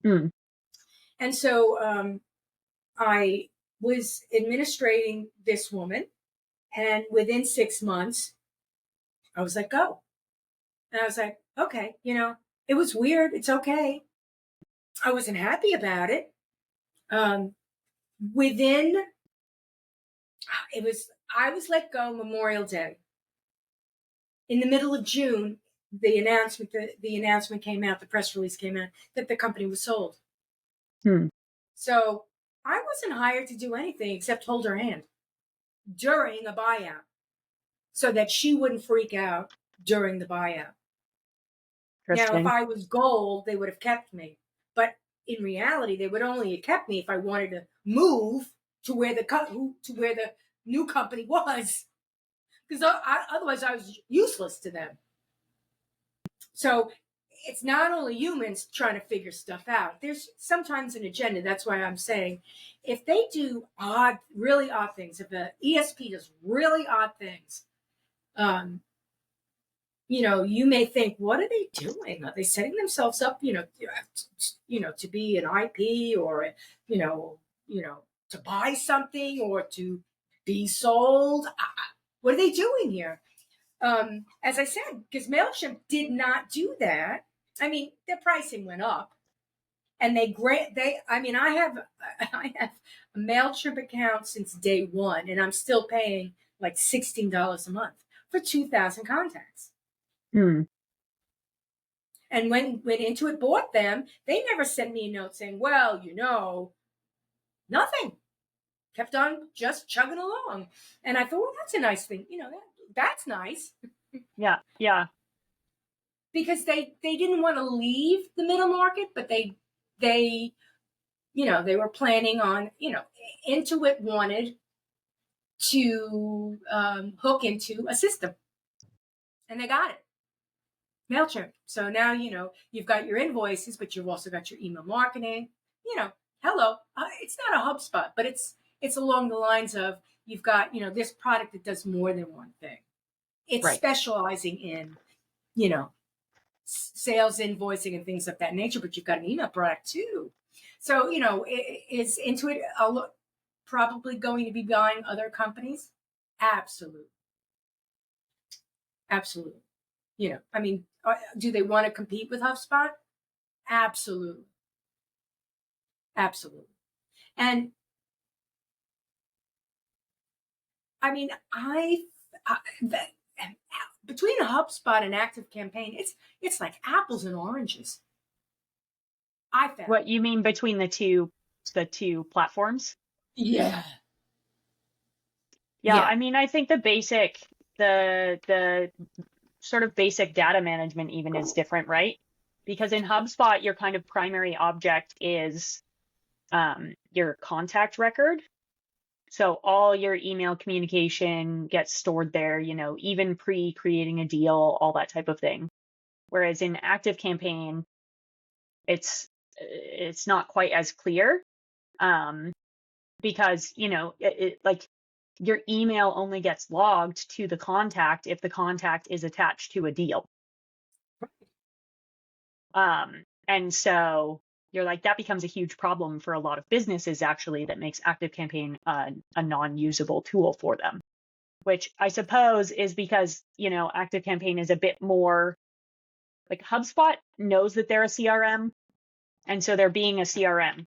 Mm. And so I was administrating this woman, and within 6 months, I was like, go. And I was like, okay, it was weird. It's okay. I wasn't happy about it. Um, within, I was let go Memorial Day. In the middle of June, the announcement came out, the press release came out that the company was sold. So I wasn't hired to do anything except hold her hand during a buyout so that she wouldn't freak out during the buyout. Now, if I was gold, they would have kept me. But in reality, they would only have kept me if I wanted to move to where the new company was. Because otherwise I was useless to them. So it's not only humans trying to figure stuff out. There's sometimes an agenda. That's why I'm saying if they do really odd things, if the ESP does really odd things, you may think, what are they doing? Are they setting themselves up, to be an IP or, to buy something or to be sold? What are they doing here? As I said, because MailChimp did not do that. I mean, their pricing went up, and I have a MailChimp account since day one, and I'm still paying like $16 a month for 2,000 contacts. Hmm. And when Intuit bought them, they never sent me a note saying, well, nothing. Kept on just chugging along. And I thought, well, that's a nice thing. That's nice. Yeah. Because they didn't want to leave the middle market, but they were planning on, Intuit wanted to hook into a system, and they got it. MailChimp. So now, you've got your invoices, but you've also got your email marketing. Hello. It's not a HubSpot, but it's along the lines of you've got, this product that does more than one thing. It's Right. specializing in, sales invoicing and things of that nature, but you've got an email product too. So, is Intuit probably going to be buying other companies? Absolutely. Absolutely. Do they want to compete with HubSpot? Absolutely. Absolutely. And I that, between a HubSpot and ActiveCampaign, it's like apples and oranges. I found. What you mean between the two platforms? Yeah. Yeah, I mean, I think the sort of basic data management even is different, right? Because in HubSpot, your kind of primary object is your contact record. So all your email communication gets stored there, even pre-creating a deal, all that type of thing. Whereas in ActiveCampaign, it's not quite as clear, because like your email only gets logged to the contact if the contact is attached to a deal. And so you're like, that becomes a huge problem for a lot of businesses, actually, that makes ActiveCampaign a non-usable tool for them, which I suppose is because, ActiveCampaign is a bit more like HubSpot knows that they're a CRM. And so they're being a CRM.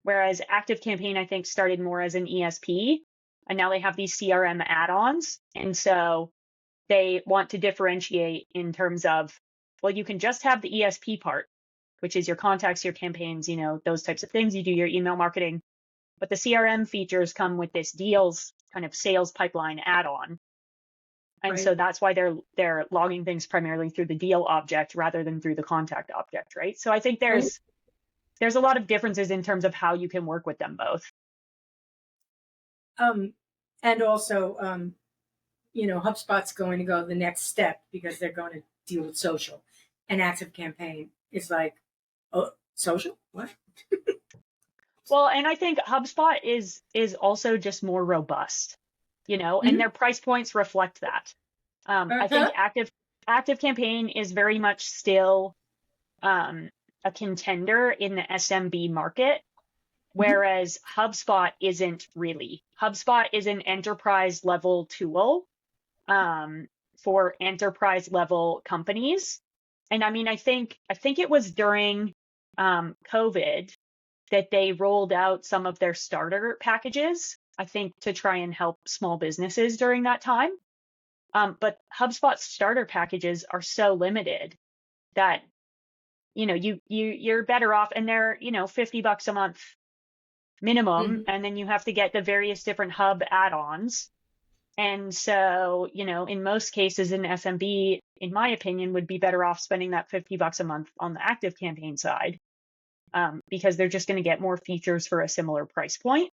Whereas ActiveCampaign, I think, started more as an ESP, and now they have these CRM add-ons. And so they want to differentiate in terms of, well, you can just have the ESP part, which is your contacts, your campaigns, those types of things. You do your email marketing. But the CRM features come with this deals kind of sales pipeline add-on. And Right. so that's why they're logging things primarily through the deal object rather than through the contact object, right? So I think there's a lot of differences in terms of how you can work with them both. And also, HubSpot's going to go the next step because they're going to deal with social. And ActiveCampaign is like, oh, social? What? Well, and I think HubSpot is also just more robust, and their price points reflect that. I think ActiveCampaign is very much still a contender in the SMB market, whereas HubSpot isn't really. HubSpot is an enterprise level tool for enterprise level companies. And I mean, I think it was during COVID that they rolled out some of their starter packages, I think, to try and help small businesses during that time. But HubSpot's starter packages are so limited that you're better off, and they're $50 a month minimum, and then you have to get the various different hub add-ons. And so in most cases in SMB, in my opinion, would be better off spending that $50 a month on the ActiveCampaign side, because they're just going to get more features for a similar price point.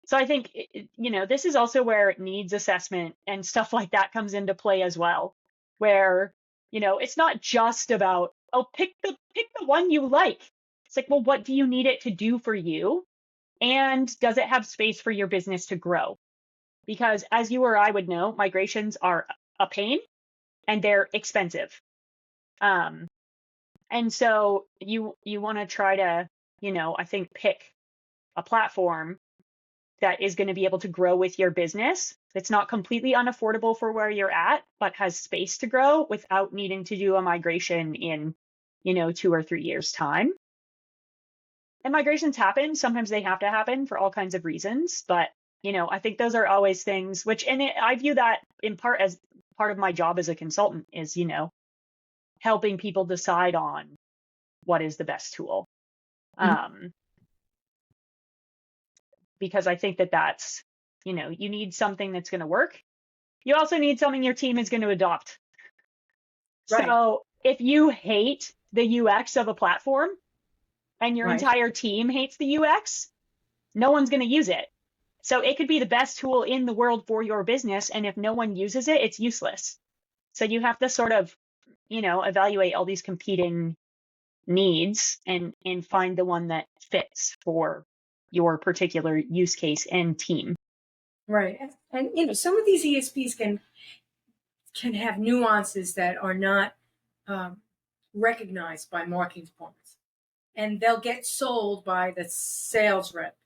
So I think this is also where needs assessment and stuff like that comes into play as well, where it's not just about, oh, pick the one you like. It's like, well, what do you need it to do for you? And does it have space for your business to grow? Because as you or I would know, migrations are a pain and they're expensive. And so you want to try to, I think, pick a platform that is going to be able to grow with your business. It's not completely unaffordable for where you're at, but has space to grow without needing to do a migration in 2 or 3 years' time. And migrations happen. Sometimes they have to happen for all kinds of reasons. But, I think those are always things I view that in part as part of my job as a consultant is, helping people decide on what is the best tool. Because I think that's, you need something that's going to work. You also need something your team is going to adopt. Right. So if you hate the UX of a platform and your entire team hates the UX, no one's going to use it. So it could be the best tool in the world for your business. And if no one uses it, it's useless. So you have to sort of, evaluate all these competing needs and find the one that fits for your particular use case and team. Right. And some of these ESPs can have nuances that are not recognized by marketing departments. And they'll get sold by the sales rep.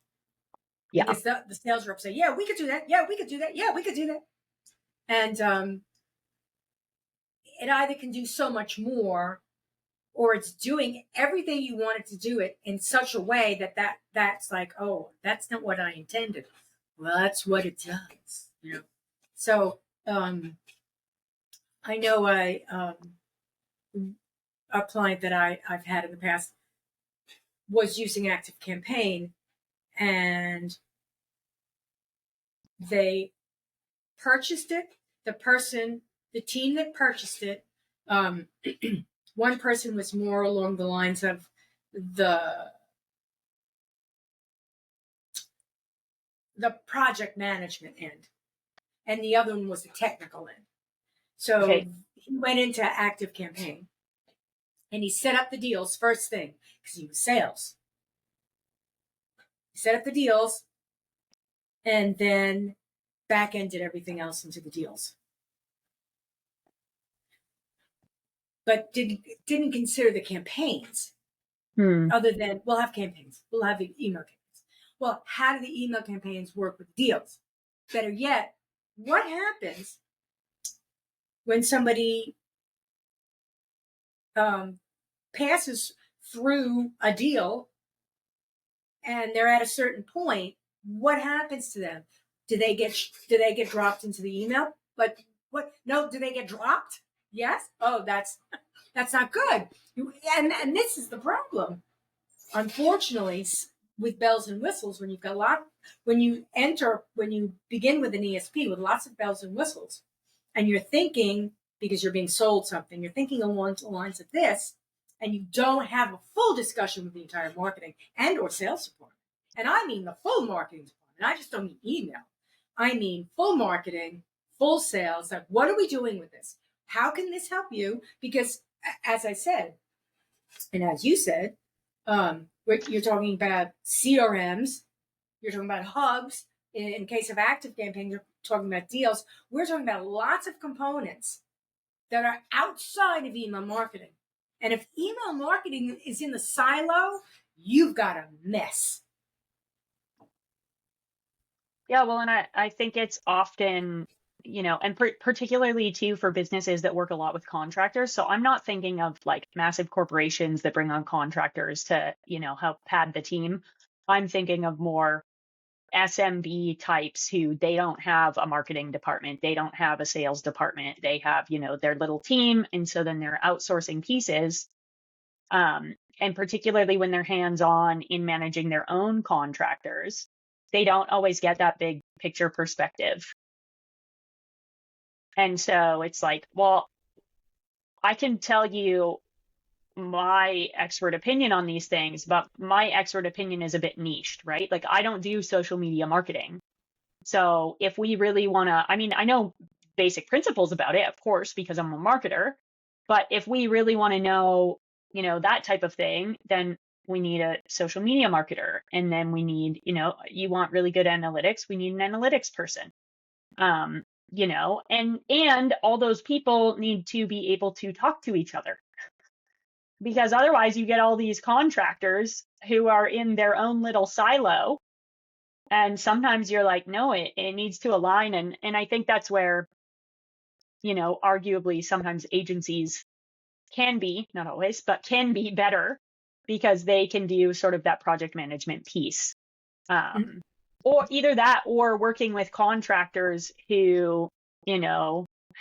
Yeah. Because the sales rep say, yeah, we could do that. Yeah, we could do that. Yeah, we could do that. And it either can do so much more, or it's doing everything you want it to do it in such a way that's like, oh, that's not what I intended. Well, that's what it does. So I know a client that I've had in the past was using ActiveCampaign, and they purchased it. The team that purchased it, one person was more along the lines of the project management end, and the other one was the technical end. So Okay. he went into ActiveCampaign, and he set up the deals first thing because he was sales. He set up the deals, and then back-ended everything else into the deals. But didn't consider the campaigns, other than we'll have campaigns, we'll have the email campaigns. Well, how do the email campaigns work with deals? Better yet, what happens when somebody passes through a deal and they're at a certain point? What happens to them? Do they get dropped into the email? Like what? No, do they get dropped? Yes. Oh, that's not good. And this is the problem. Unfortunately, with bells and whistles, when you begin with an ESP with lots of bells and whistles, and you're thinking, because you're being sold something, you're thinking along the lines of this, and you don't have a full discussion with the entire marketing and or sales department. And I mean the full marketing department. I just don't mean email. I mean full marketing, full sales. Like, what are we doing with this? How can this help you? Because as I said, and as you said, you're talking about CRMs, you're talking about hubs. In case of ActiveCampaign, you're talking about deals. We're talking about lots of components that are outside of email marketing. And if email marketing is in the silo, you've got a mess. Yeah, well, and I think it's often, and particularly too for businesses that work a lot with contractors. So I'm not thinking of like massive corporations that bring on contractors to, help pad the team. I'm thinking of more SMB types who they don't have a marketing department, they don't have a sales department, they have, their little team. And so then they're outsourcing pieces. And particularly when they're hands-on in managing their own contractors, they don't always get that big picture perspective. And so it's like, well, I can tell you my expert opinion on these things, but my expert opinion is a bit niched, right? Like I don't do social media marketing. So if we really want to, I know basic principles about it, of course, because I'm a marketer, but if we really want to know, that type of thing, then we need a social media marketer. And then we need, you want really good analytics, we need an analytics person. And all those people need to be able to talk to each other. Because otherwise you get all these contractors who are in their own little silo. And sometimes you're like, no, it needs to align. And I think that's where, arguably sometimes agencies can be, not always, but can be better because they can do sort of that project management piece. Or either that or working with contractors who,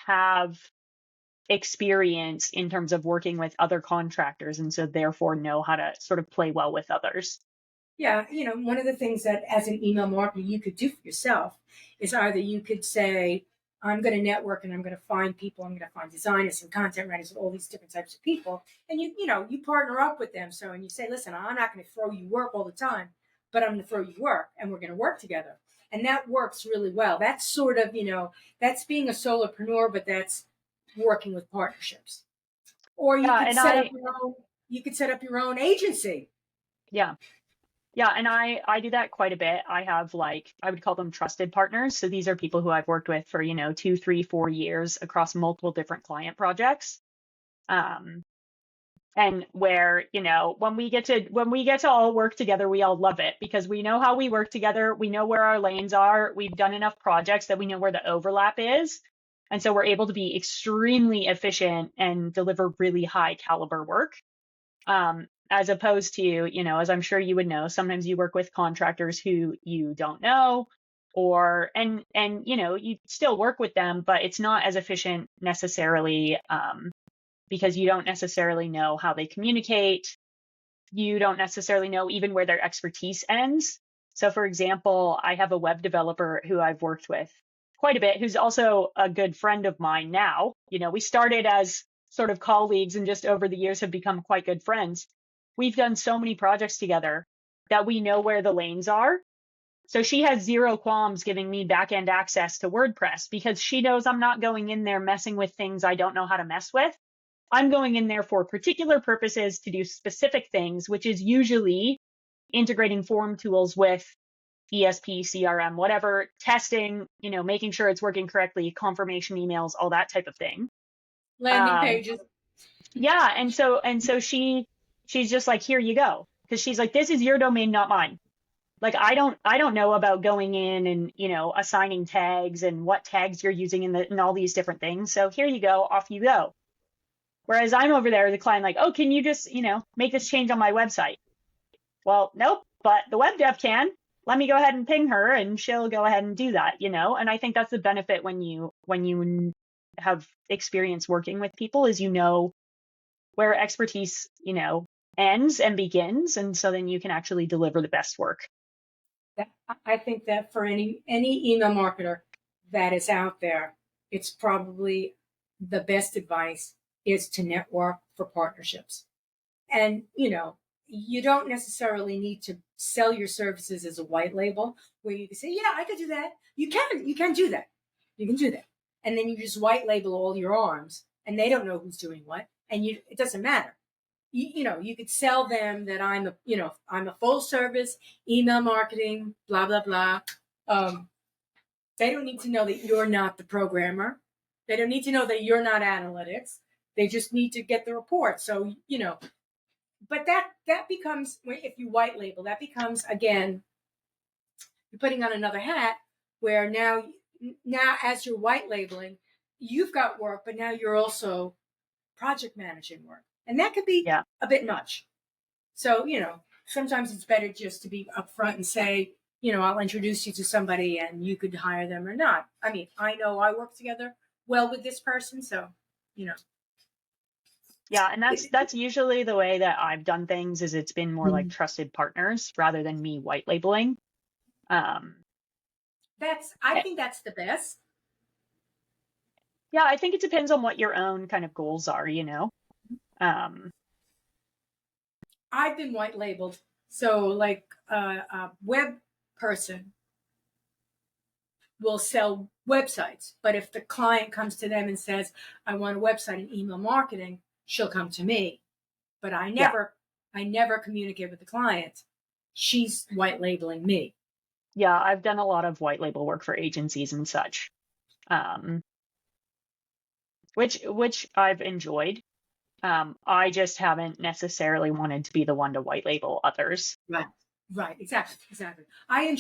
have experience in terms of working with other contractors and so therefore know how to sort of play well with others. Yeah, one of the things that as an email marketer you could do for yourself is either you could say, I'm going to network and I'm going to find people, I'm going to find designers and content writers and all these different types of people. And you partner up with them. So, and you say, listen, I'm not going to throw you work all the time, but I'm going to throw you work and we're going to work together. And that works really well. That's sort of, that's being a solopreneur, but that's working with partnerships. Or you could set up your own agency. Yeah. Yeah, and I do that quite a bit. I have I would call them trusted partners. So these are people who I've worked with for, 2, 3, 4 years across multiple different client projects. And where, when we get to all work together, we all love it because we know how we work together. We know where our lanes are. We've done enough projects that we know where the overlap is. And so we're able to be extremely efficient and deliver really high caliber work. As opposed to, as I'm sure you would know, sometimes you work with contractors who you don't know, or and you still work with them, but it's not as efficient necessarily, because you don't necessarily know how they communicate. You don't necessarily know even where their expertise ends. So for example, I have a web developer who I've worked with quite a bit, who's also a good friend of mine now. We started as sort of colleagues and just over the years have become quite good friends. We've done so many projects together that we know where the lanes are. So she has zero qualms giving me back-end access to WordPress because she knows I'm not going in there messing with things I don't know how to mess with. I'm going in there for particular purposes to do specific things, which is usually integrating form tools with ESP, CRM, whatever, testing, making sure it's working correctly, confirmation emails, all that type of thing. Landing pages. Yeah. And so she's just like, here you go. Because she's like, this is your domain, not mine. Like, I don't know about going in and, assigning tags and what tags you're using and all these different things. So here you go, off you go. Whereas I'm over there, the client, like, oh, can you just, make this change on my website? Well, nope, but the web dev can. Let me go ahead and ping her and she'll go ahead and do that, And I think that's the benefit when you have experience working with people is where expertise, ends and begins. And so then you can actually deliver the best work. I think that for any email marketer that is out there, it's probably the best advice is to network for partnerships. And, you don't necessarily need to sell your services as a white label where you can say, yeah, I could do that. You can do that. You can do that. And then you just white label all your arms and they don't know who's doing what. And it doesn't matter. You could sell them that I'm a full service email marketing, blah, blah, blah. They don't need to know that you're not the programmer. They don't need to know that you're not analytics. They just need to get the report. So, but that becomes, if you white label, that becomes, again, you're putting on another hat where now as you're white labeling, you've got work, but now you're also project managing work. And that could be a bit much. So, sometimes it's better just to be upfront and say, I'll introduce you to somebody and you could hire them or not. I mean, I know I work together well with this person, so, Yeah, and that's usually the way that I've done things is it's been more like trusted partners rather than me white labeling. I think that's the best. Yeah, I think it depends on what your own kind of goals are, I've been white labeled. So like a web person will sell websites, but if the client comes to them and says, I want a website and email marketing, she'll come to me. But I never communicate with the client. She's white labeling me. Yeah, I've done a lot of white label work for agencies and such, which I've enjoyed. I just haven't necessarily wanted to be the one to white label others. Right, exactly. I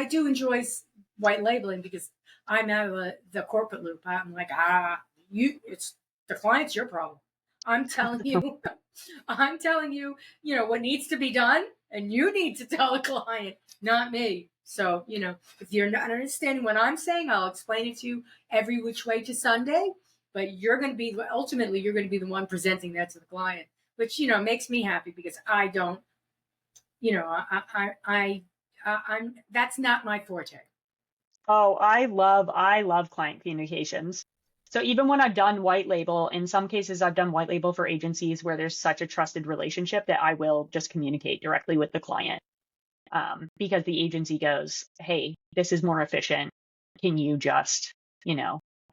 do enjoy white labeling because I'm out of the corporate loop. I'm like, it's the client's your problem. I'm telling you, what needs to be done, and you need to tell the client, not me. So, if you're not understanding what I'm saying, I'll explain it to you every which way to Sunday. But ultimately, you're going to be the one presenting that to the client, which, makes me happy because I don't, I'm that's not my forte. Oh, I love client communications. So even when I've done white label, in some cases I've done white label for agencies where there's such a trusted relationship that I will just communicate directly with the client. Because the agency goes, hey, this is more efficient. Can you just,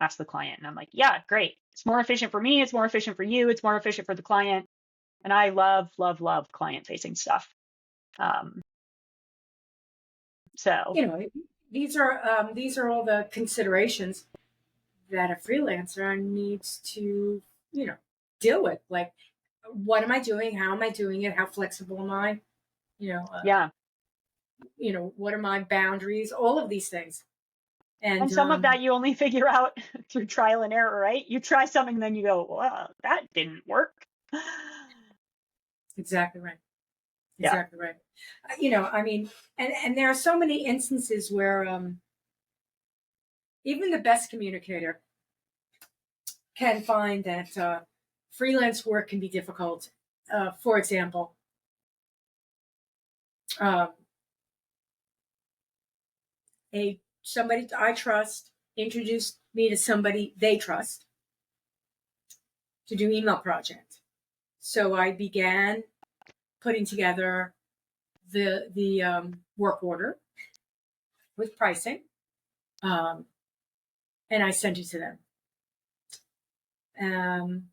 ask the client? And I'm like, yeah, great. It's more efficient for me. It's more efficient for you. It's more efficient for the client. And I love, love, love client facing stuff. So, these are all the considerations that a freelancer needs to, deal with. Like, what am I doing? How am I doing it? How flexible am I? What are my boundaries? All of these things. And some of that you only figure out through trial and error, right? You try something, then you go, well, that didn't work. Exactly right. Exactly right. I mean, and there are so many instances where even the best communicator can find that freelance work can be difficult. For example, somebody I trust introduced me to somebody they trust to do email project. So I began putting together the work order with pricing, and I sent it to them.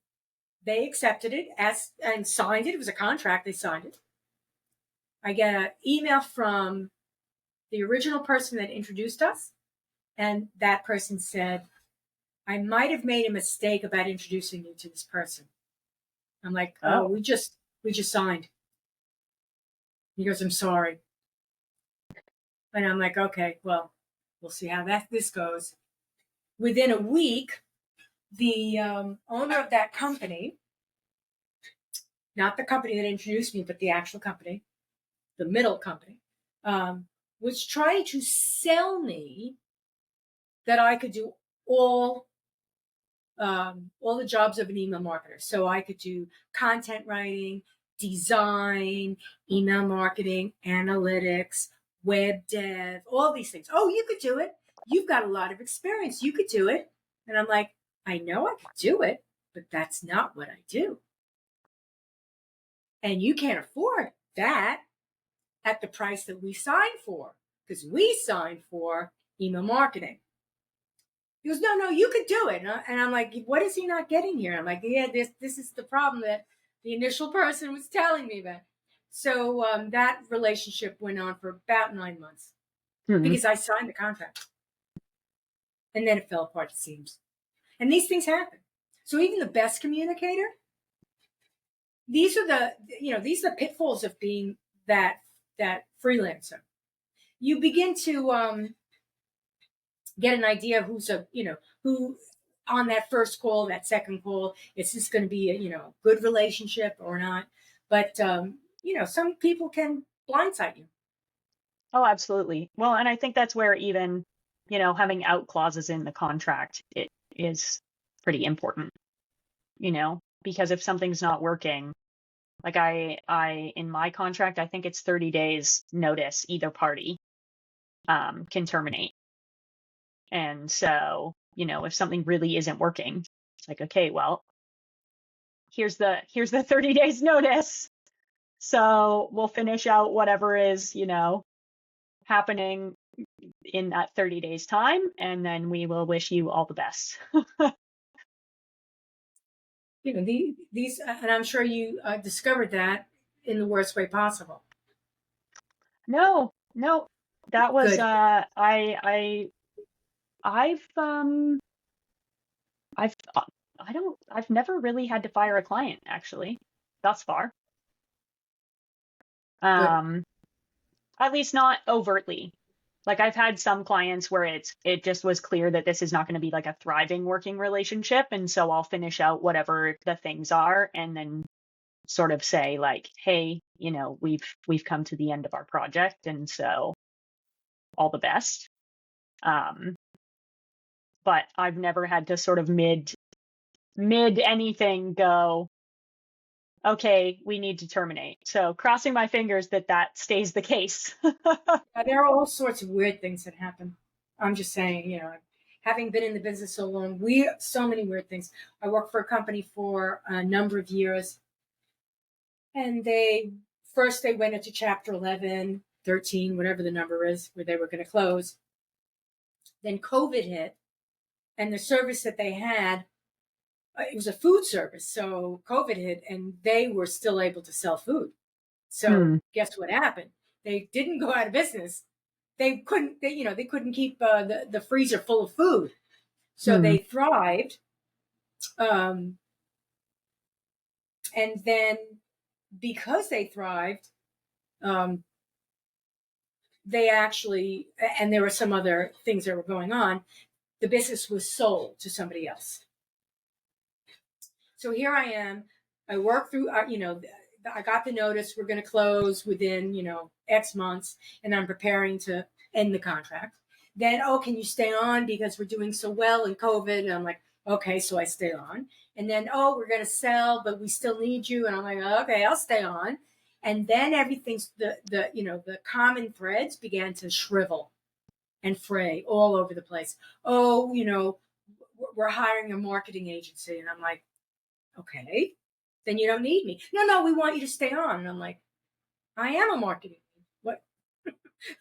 They accepted it and signed it. It was a contract. They signed it. I get an email from the original person that introduced us, and that person said, I might have made a mistake about introducing you to this person. I'm like, oh, we just signed. He goes, I'm sorry. And I'm like, okay, well, we'll see how this goes. Within a week, the owner of that company, not the company that introduced me, but the actual company, the middle company, was trying to sell me that I could do all the jobs of an email marketer. So I could do content writing, design, email marketing, analytics, web dev, all these things. Oh, you could do it. You've got a lot of experience. You could do it. And I'm like, I know I could do it, but that's not what I do. And you can't afford that at the price that we signed for, because we signed for email marketing. He goes, no, you could do it. And I'm like, what is he not getting here? I'm like, yeah, this is the problem that the initial person was telling me about. So that relationship went on for about 9 months because I signed the contract. And then it fell apart, it seems. And these things happen. So even the best communicator, these are the pitfalls of being that freelancer. You begin to get an idea who on that first call, that second call, is this going to be a good relationship or not? But some people can blindside you. Oh, absolutely. Well, and I think that's where even, having out clauses in the contract, it is pretty important, because if something's not working, like I in my contract, I think it's 30 days notice either party can terminate. And so, if something really isn't working, it's like, okay, well, here's the 30 days notice. So we'll finish out whatever is, happening in that 30 days time, and then we will wish you all the best. These, and I'm sure you discovered that in the worst way possible. No, that was Good. I've never really had to fire a client actually thus far. At least not overtly. Like I've had some clients where it just was clear that this is not going to be like a thriving working relationship, and so I'll finish out whatever the things are and then sort of say like, hey, we've come to the end of our project, and so all the best. But I've never had to sort of mid anything go, okay, we need to terminate. So crossing my fingers that stays the case. There are all sorts of weird things that happen. I'm just saying, having been in the business so long, so many weird things. I worked for a company for a number of years, and they went into chapter 11, 13, whatever the number is, where they were going to close. Then COVID hit, and the service that they had, it was a food service. So COVID hit, and they were still able to sell food. So guess what happened? They didn't go out of business. They couldn't keep the freezer full of food. So they thrived. And then because they thrived, they actually, and there were some other things that were going on, the business was sold to somebody else. So here I am. I work through, I got the notice we're going to close within, X months, and I'm preparing to end the contract. Then, oh, can you stay on because we're doing so well in COVID? And I'm like, okay, so I stay on. And then, oh, we're going to sell, but we still need you. And I'm like, okay, I'll stay on. And then everything's the common threads began to shrivel and fray all over the place. Oh, we're hiring a marketing agency. And I'm like, okay, then you don't need me. No, we want you to stay on. And I'm like, I am a marketing. What?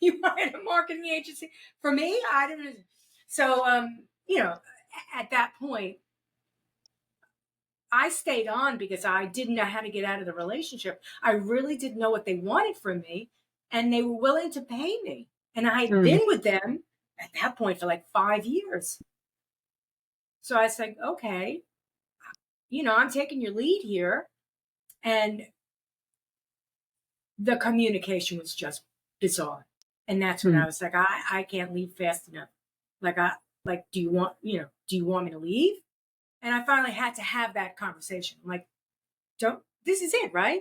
You hired a marketing agency for me? I don't know. So, at that point, I stayed on because I didn't know how to get out of the relationship. I really didn't know what they wanted from me, and they were willing to pay me. And I had been with them at that point for like 5 years. So I was like, okay, I'm taking your lead here. And the communication was just bizarre. And that's when I was like, I can't leave fast enough. Do you want me to leave? And I finally had to have that conversation. I'm like, this is it, right?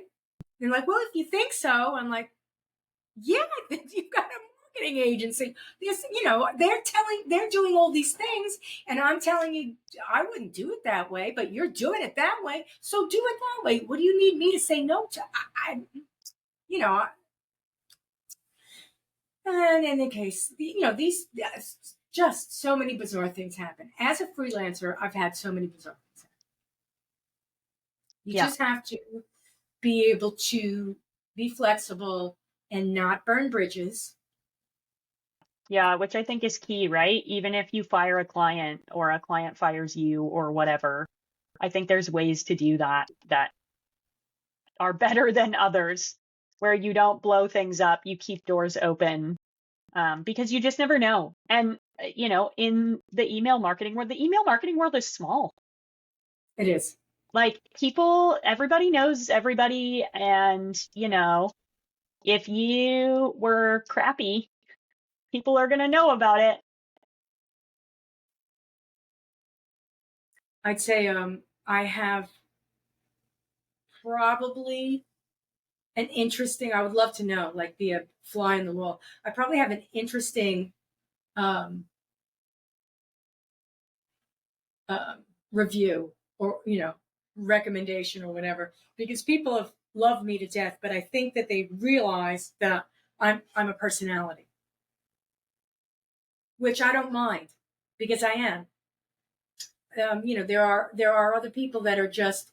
They're like, well, if you think so. I'm like, yeah, I think you've got a marketing agency. They're doing all these things. And I'm telling you, I wouldn't do it that way, but you're doing it that way. So do it that way. What do you need me to say no to? And in the case, these just so many bizarre things happen. As a freelancer, I've had so many bizarre things happen. You just have to be able to be flexible and not burn bridges. Yeah, which I think is key, right? Even if you fire a client or a client fires you or whatever, I think there's ways to do that are better than others, where you don't blow things up, you keep doors open, because you just never know. And, in the email marketing world is small. It is. Like everybody knows everybody. And, if you were crappy, people are going to know about it. I'd say I have probably I would love to know, like be a fly in the wall. I probably have an interesting review or, recommendation or whatever, because people have loved me to death, but I think that they realize that I'm a personality, which I don't mind because I am. There are other people that are just,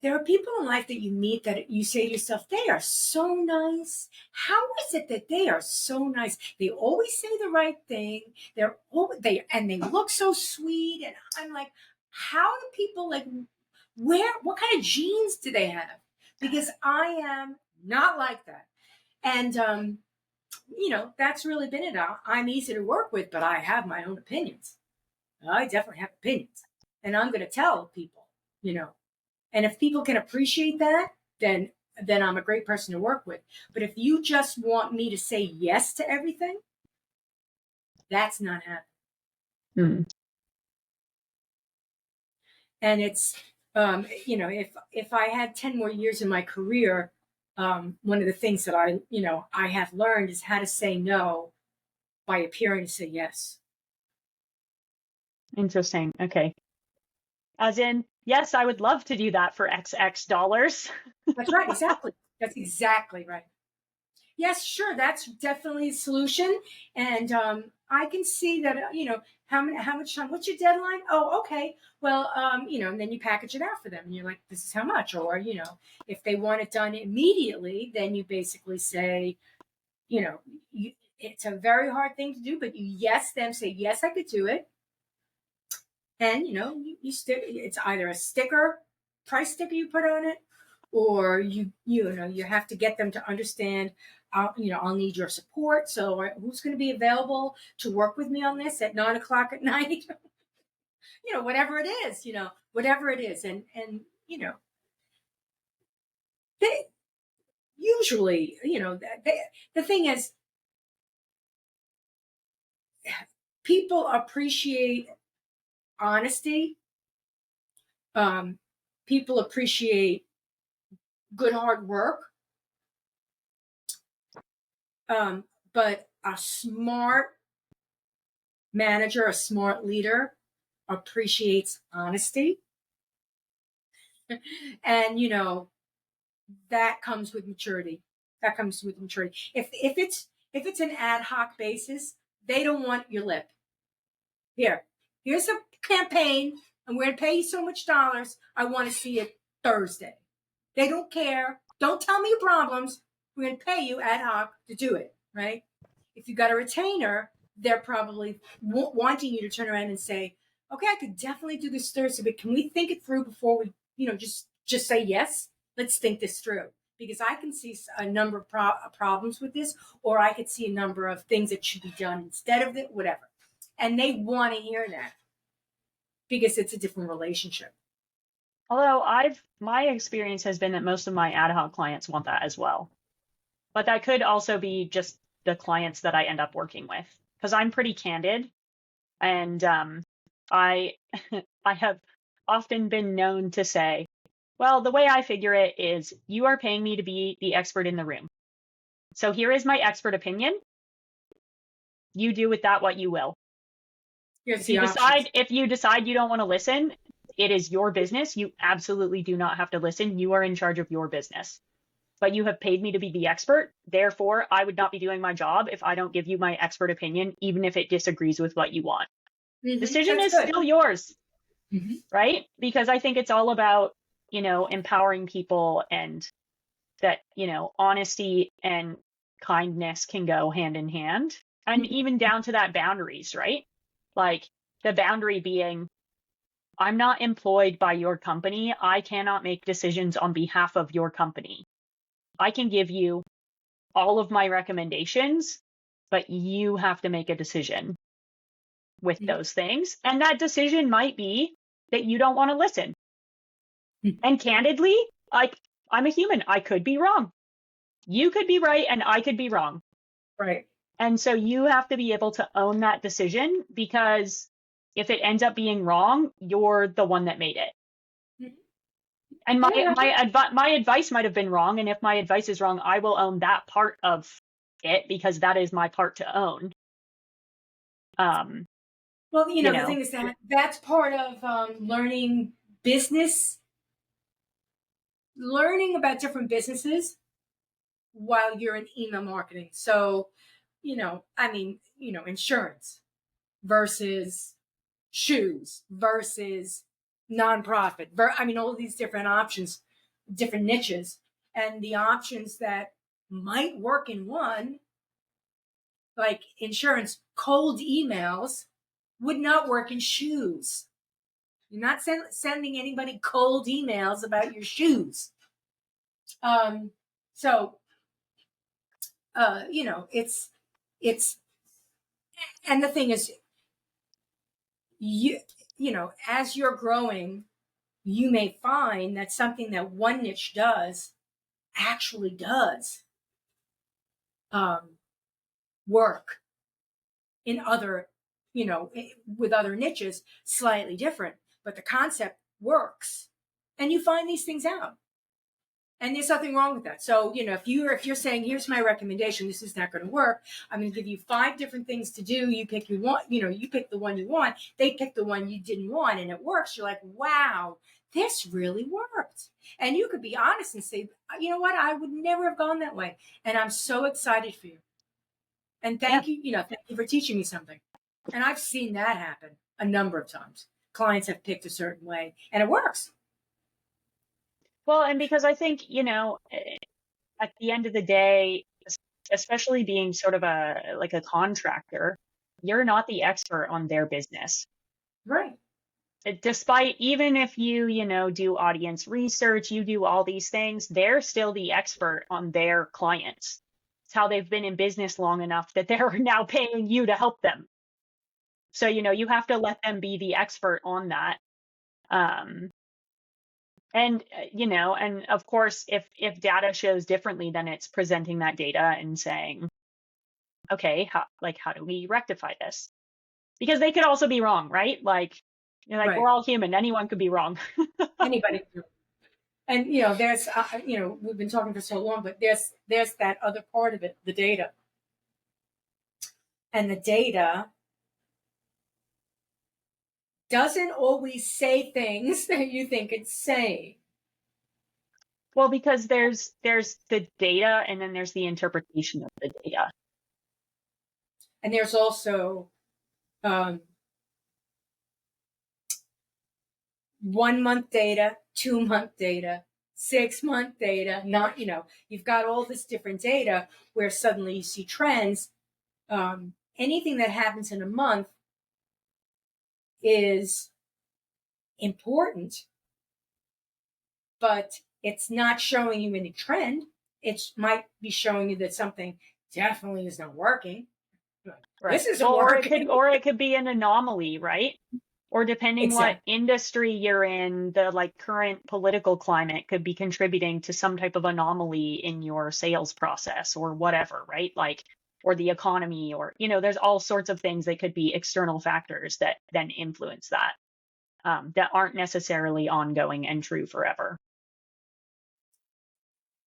there are people in life that you meet that you say to yourself, they are so nice. How is it that they are so nice? They always say the right thing. And they look so sweet. And I'm like, how do people what kind of genes do they have? Because I am not like that. And, that's really been it. I'm easy to work with, but I have my own opinions. I definitely have opinions. And I'm going to tell people, and if people can appreciate that, then I'm a great person to work with. But if you just want me to say yes to everything, that's not happening. And it's, if I had 10 more years in my career, one of the things that I have learned is how to say no by appearing to say yes. Interesting. Okay. As in, yes, I would love to do that for XX dollars. That's right. Exactly. That's exactly right. Yes, sure. That's definitely a solution. And I can see that, how much time, what's your deadline? Oh, okay. Well, and then you package it out for them and you're like, this is how much. Or, if they want it done immediately, then you basically say, it's a very hard thing to do, but you say, yes, I could do it. And, you stick, it's either a price sticker you put on it, or you have to get them to understand, I'll need your support. So who's going to be available to work with me on this at 9:00 at night? Whatever it is, whatever it is. And, they usually, the thing is, people appreciate honesty. People appreciate good hard work. But a smart manager, a smart leader appreciates honesty. And, that comes with maturity. That comes with maturity. If it's an ad hoc basis, they don't want your lip. Here's a campaign, and we're going to pay you so much dollars. I want to see it Thursday. They don't care. Don't tell me your problems. We're going to pay you ad hoc to do it, right? If you got a retainer, they're probably wanting you to turn around and say, okay, I could definitely do this Thursday, but can we think it through before we, just say yes? Let's think this through. Because I can see a number of problems with this, or I could see a number of things that should be done instead of it, whatever. And they want to hear that because it's a different relationship. Although my experience has been that most of my ad hoc clients want that as well. But that could also be just the clients that I end up working with, because I'm pretty candid, and I I have often been known to say, well, the way I figure it is you are paying me to be the expert in the room. So here is my expert opinion. You do with that what you will. If you decide you don't want to listen, it is your business. You absolutely do not have to listen. You are in charge of your business. But you have paid me to be the expert. Therefore, I would not be doing my job if I don't give you my expert opinion, even if it disagrees with what you want. Mm-hmm. Decision is still yours, right? Because I think it's all about, empowering people, and that, honesty and kindness can go hand in hand, and even down to that boundaries, right? Like the boundary being, I'm not employed by your company. I cannot make decisions on behalf of your company. I can give you all of my recommendations, but you have to make a decision with those things. And that decision might be that you don't want to listen. And candidly, I'm a human. I could be wrong. You could be right and I could be wrong. Right. And so you have to be able to own that decision, because if it ends up being wrong, you're the one that made it. And my advice might have been wrong. And if my advice is wrong, I will own that part of it, because that is my part to own. Well, the thing is that's part of learning business, learning about different businesses while you're in email marketing. So, insurance versus shoes versus nonprofit. All these different options, different niches, and the options that might work in one, like insurance, cold emails would not work in shoes. You're not sending anybody cold emails about your shoes. It's, and the thing is, as you're growing, you may find that something that one niche does actually does work in other, with other niches, slightly different, but the concept works, and you find these things out. And there's nothing wrong with that. So, if you're saying, here's my recommendation, this is not going to work, I'm going to give you 5 different things to do. You pick you pick the one you want. They pick the one you didn't want, and it works. You're like, wow, this really worked. And you could be honest and say, you know what, I would never have gone that way. And I'm so excited for you. And thank you, thank you for teaching me something. And I've seen that happen a number of times. Clients have picked a certain way, and it works. Well, and because I think, at the end of the day, especially being sort of a contractor, you're not the expert on their business. Right. Despite, even if you, do audience research, you do all these things, they're still the expert on their clients. It's how they've been in business long enough that they're now paying you to help them. So, you have to let them be the expert on that. And, and of course, if data shows differently, then it's presenting that data and saying, okay, how do we rectify this? Because they could also be wrong, right? Right. We're all human. Anyone could be wrong. Anybody. And, there's, we've been talking for so long, but there's that other part of it, the data. And the data doesn't always say things that you think it's saying. Well, because there's the data and then there's the interpretation of the data. And there's also 1 month data, 2 month data, 6 month data, not, you've got all this different data where suddenly you see trends. Anything that happens in a month is important, but it's not showing you any trend. It might be showing you that something definitely is not working. Right. This isn't working. Or it could be an anomaly, right? Or depending Exactly. what industry you're in, the current political climate could be contributing to some type of anomaly in your sales process or whatever, right? Or the economy, or, there's all sorts of things that could be external factors that then influence that, that aren't necessarily ongoing and true forever.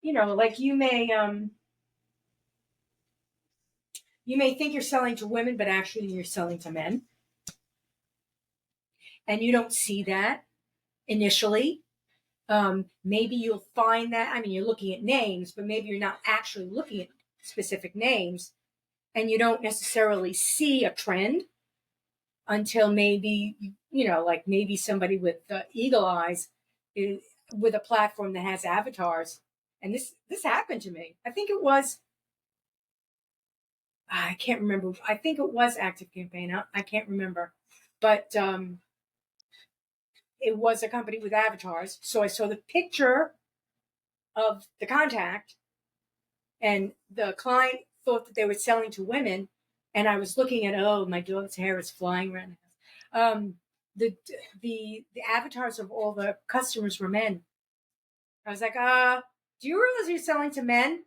Like you may think you're selling to women, but actually you're selling to men. And you don't see that initially. Maybe you'll find that, you're looking at names, but maybe you're not actually looking at specific names, and you don't necessarily see a trend until maybe, maybe somebody with eagle eyes with a platform that has avatars. And this happened to me. I think it was, I can't remember. I think it was ActiveCampaign. I can't remember. But it was a company with avatars. So I saw the picture of the contact, and the client thought that they were selling to women. And I was looking at, oh, my dog's hair is flying around the house. The avatars of all the customers were men. I was like, do you realize you're selling to men?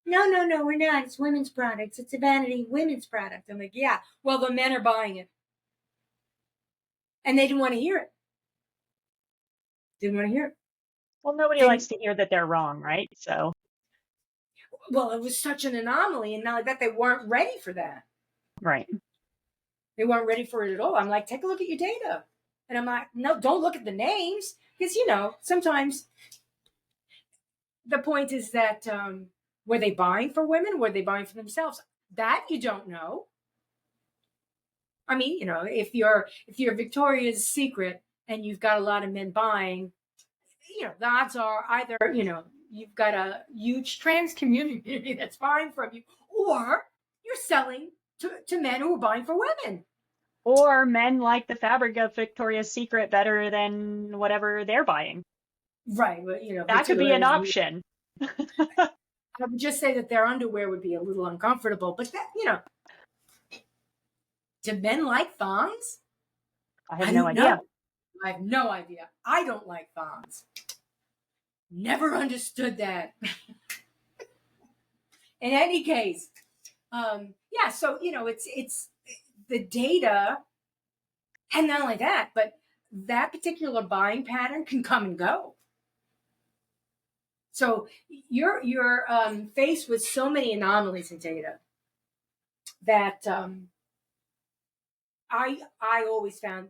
No, we're not. It's women's products. It's a vanity women's product. I'm like, yeah, well, the men are buying it. And they didn't want to hear it. Didn't want to hear it. Well, nobody likes to hear that they're wrong, right? So. Well, it was such an anomaly, and not that they weren't ready for that. Right. They weren't ready for it at all. I'm like, take a look at your data. And I'm like, no, don't look at the names. Because, sometimes the point is that were they buying for women? Were they buying for themselves? That you don't know. If you're Victoria's Secret and you've got a lot of men buying, the odds are either, you've got a huge trans community that's buying from you, or you're selling to men who are buying for women. Or men like the fabric of Victoria's Secret better than whatever they're buying. Right. Well, that could be an option. I would just say that their underwear would be a little uncomfortable, but that, do men like thongs? I have no idea. I have no idea. I don't like thongs. Never understood that. In any case, yeah. So it's the data, and not only that, but that particular buying pattern can come and go. So you're faced with so many anomalies in data that I always found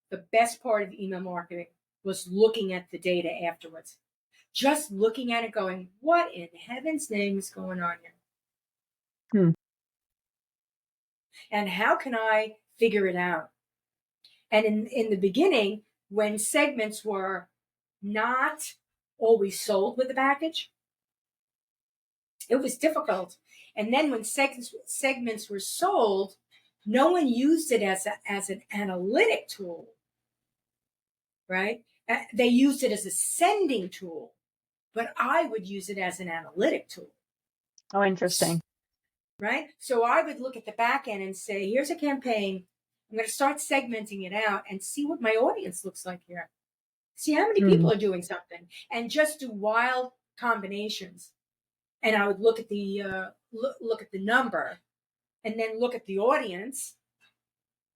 the best part of email marketing was looking at the data afterwards. Just looking at it going, what in heaven's name is going on here? And how can I figure it out? And in the beginning, when segments were not always sold with the package, it was difficult. And then when segments were sold, no one used it as an analytic tool, right? They used it as a sending tool, but I would use it as an analytic tool. Oh, interesting. Right? So I would look at the back end and say, here's a campaign. I'm going to start segmenting it out and see what my audience looks like here. See how many people are doing something, and just do wild combinations. And I would look at the look at the number, and then look at the audience,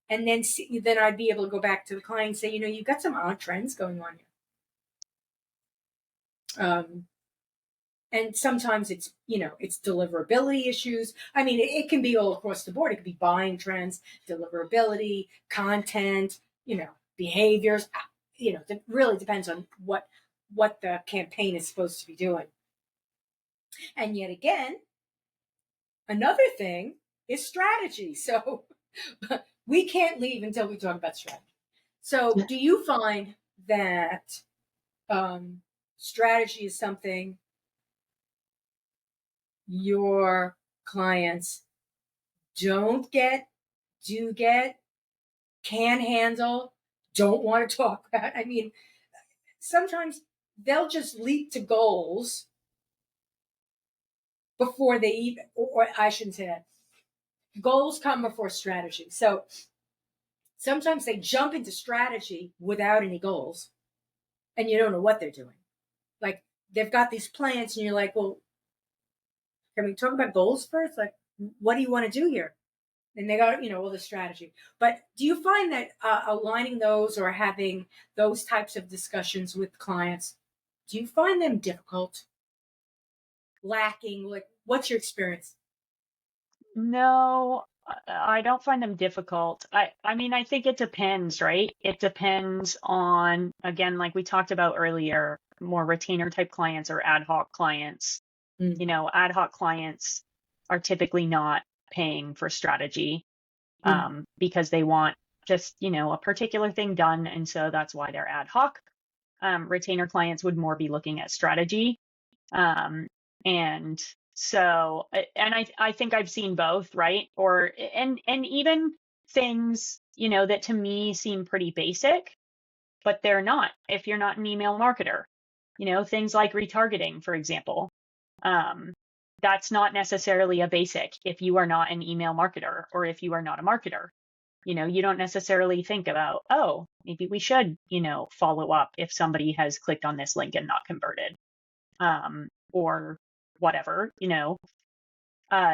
and then then I'd be able to go back to the client and say, you've got some odd trends going on here. And sometimes it's, it's deliverability issues. I mean, it can be all across the board. It could be buying trends, deliverability, content, behaviors. It really depends on what the campaign is supposed to be doing. And yet again, another thing is strategy. So we can't leave until we talk about strategy. So do you find that strategy is something your clients don't get, do get, can handle, don't want to talk about? I mean, sometimes they'll just leap to goals before they even, or I shouldn't say that. Goals come before strategy. So sometimes they jump into strategy without any goals, and you don't know what they're doing. Like, they've got these plans, and you're like, well, can we talk about goals first? Like, what do you want to do here? And they got, all the strategy. But do you find that aligning those or having those types of discussions with clients, do you find them difficult, lacking? Like, what's your experience? No, I don't find them difficult. I mean, I think it depends, right? It depends on, again, like we talked about earlier, more retainer type clients or ad hoc clients. Ad hoc clients are typically not paying for strategy because they want just, a particular thing done. And so that's why they're ad hoc. Retainer clients would more be looking at strategy. And so, and I think I've seen both, right? And even things, that to me seem pretty basic, but they're not if you're not an email marketer. Things like retargeting, for example. That's not necessarily a basic if you are not an email marketer or if you are not a marketer. You don't necessarily think about, oh, maybe we should, follow up if somebody has clicked on this link and not converted, or whatever,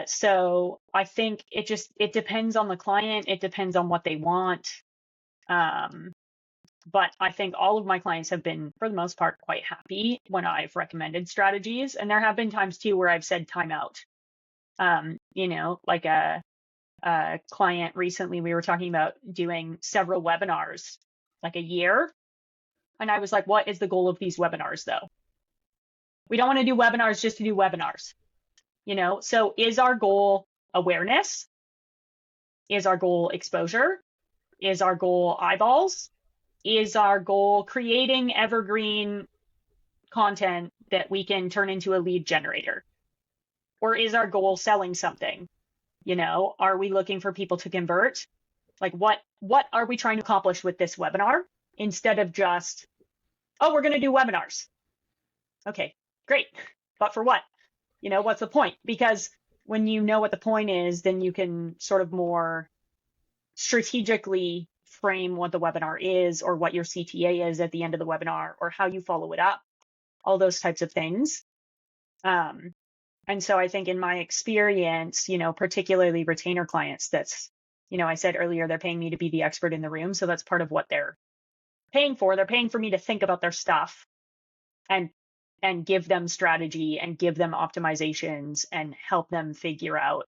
So I think it depends on the client. It depends on what they want. But I think all of my clients have been, for the most part, quite happy when I've recommended strategies. And there have been times too where I've said time out. Like a client recently, we were talking about doing several webinars, like a year. And I was like, what is the goal of these webinars though? We don't want to do webinars just to do webinars. So is our goal awareness? Is our goal exposure? Is our goal eyeballs? Is our goal creating evergreen content that we can turn into a lead generator? Or is our goal selling something? Are we looking for people to convert? Like what are we trying to accomplish with this webinar instead of just, oh, we're going to do webinars. Okay, great. But for what? What's the point? Because when you know what the point is, then you can sort of more strategically frame what the webinar is or what your CTA is at the end of the webinar or how you follow it up, all those types of things. And so I think in my experience, particularly retainer clients, that's, I said earlier, they're paying me to be the expert in the room. So that's part of what they're paying for. They're paying for me to think about their stuff and give them strategy and give them optimizations and help them figure out,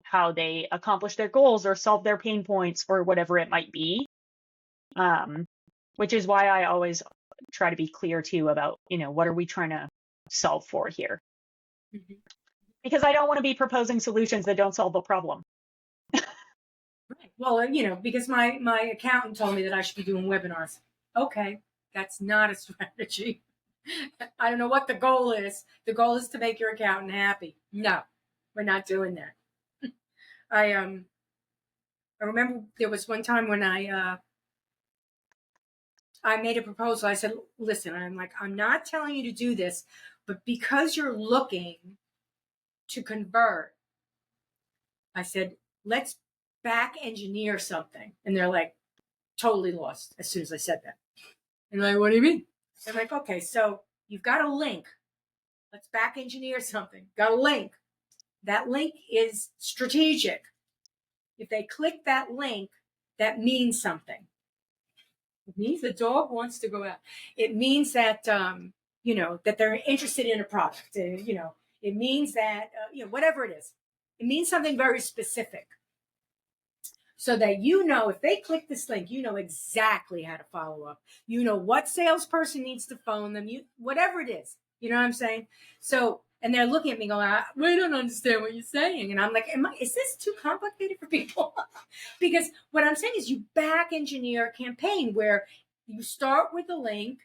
how they accomplish their goals or solve their pain points or whatever it might be. Which is why I always try to be clear too about, what are we trying to solve for here? Mm-hmm. Because I don't want to be proposing solutions that don't solve a problem. Right. Well, because my accountant told me that I should be doing webinars. Okay, that's not a strategy. I don't know what the goal is. The goal is to make your accountant happy. No, we're not doing that. I remember there was one time when I made a proposal. I said, listen, I'm not telling you to do this, but because you're looking to convert, I said, let's back engineer something. And they're like totally lost as soon as I said that. And they're like, what do you mean? I'm like, okay, so you've got a link. Let's back engineer something. Got a link. That link is strategic. If they click that link, that means something. It means the dog wants to go out. It means that, that they're interested in a product. It means that, whatever it is, it means something very specific. So that if they click this link, you know exactly how to follow up. You know what salesperson needs to phone them, whatever it is. You know what I'm saying? So, and they're looking at me going, we don't understand what you're saying. And I'm like, is this too complicated for people? Because what I'm saying is you back engineer a campaign where you start with the link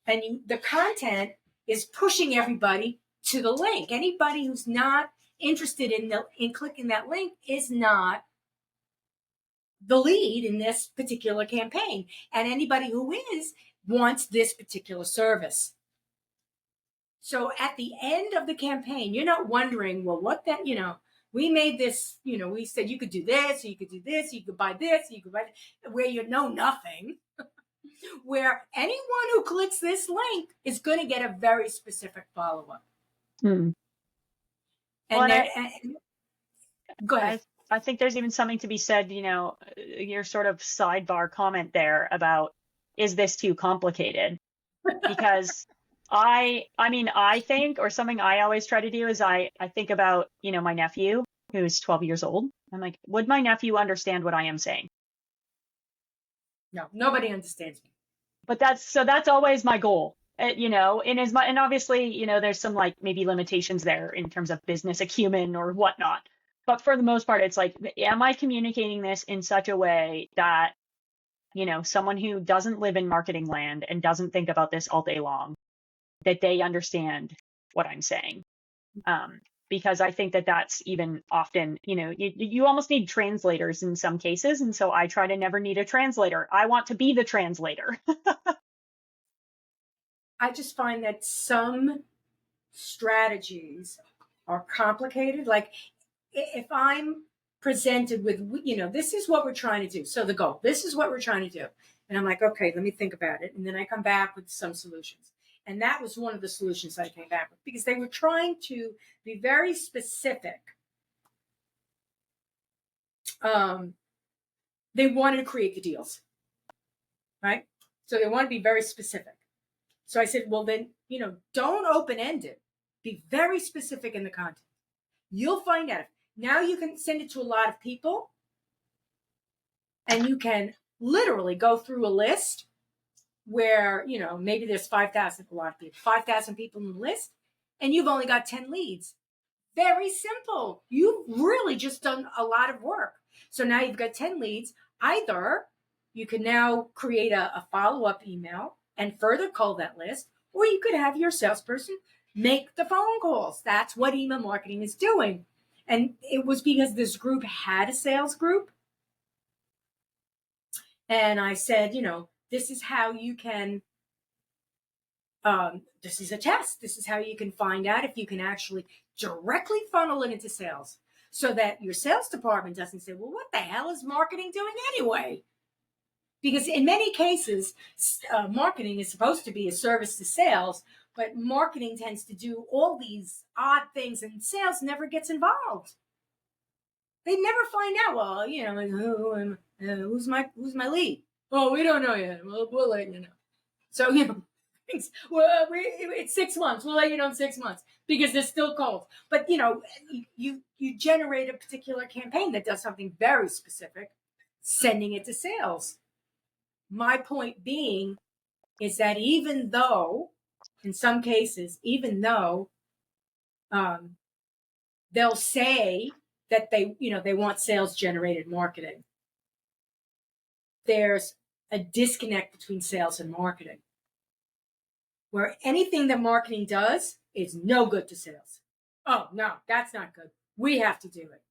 and the content is pushing everybody to the link. Anybody who's not interested in clicking that link is not the lead in this particular campaign. And anybody who is wants this particular service. So at the end of the campaign, you're not wondering, well, we made this, we said you could do this, or you could do this, you could buy this, you could buy that, where you know nothing, where anyone who clicks this link is going to get a very specific follow-up. Hmm. Go ahead. I think there's even something to be said, your sort of sidebar comment there about, is this too complicated? Because I think, or something I always try to do is I think about, my nephew who's 12 years old. I'm like, would my nephew understand what I am saying? No, nobody understands me. But that's always my goal. And obviously, there's some like maybe limitations there in terms of business acumen or whatnot. But for the most part, it's like, am I communicating this in such a way that, someone who doesn't live in marketing land and doesn't think about this all day long, that they understand what I'm saying? Because I think that that's even often, you almost need translators in some cases. And so I try to never need a translator. I want to be the translator. I just find that some strategies are complicated. Like if I'm presented with, this is what we're trying to do. So the goal, this is what we're trying to do. And I'm like, okay, let me think about it. And then I come back with some solutions. And that was one of the solutions I came back with, because they were trying to be very specific. They wanted to create the deals, right? So they want to be very specific. So I said, well, then, don't open-end it. Be very specific in the content. You'll find out. Now you can send it to a lot of people, and you can literally go through a list where, maybe there's 5,000 people in the list, and you've only got 10 leads. Very simple. You've really just done a lot of work. So now you've got 10 leads. Either you can now create a follow-up email and further cull that list, or you could have your salesperson make the phone calls. That's what email marketing is doing. And it was because this group had a sales group. And I said, this is how you can, this is a test. This is how you can find out if you can actually directly funnel it into sales, so that your sales department doesn't say, well, what the hell is marketing doing anyway? Because in many cases, marketing is supposed to be a service to sales, but marketing tends to do all these odd things, and sales never gets involved. They never find out, well, who's my lead? Oh, we don't know yet. We'll let you know. So, it's 6 months. We'll let you know in 6 months, because they're still cold. But, you generate a particular campaign that does something very specific, sending it to sales. My point being is that even though, in some cases, they'll say that they want sales-generated marketing, there's a disconnect between sales and marketing, where anything that marketing does is no good to sales. Oh, no, that's not good. We have to do it.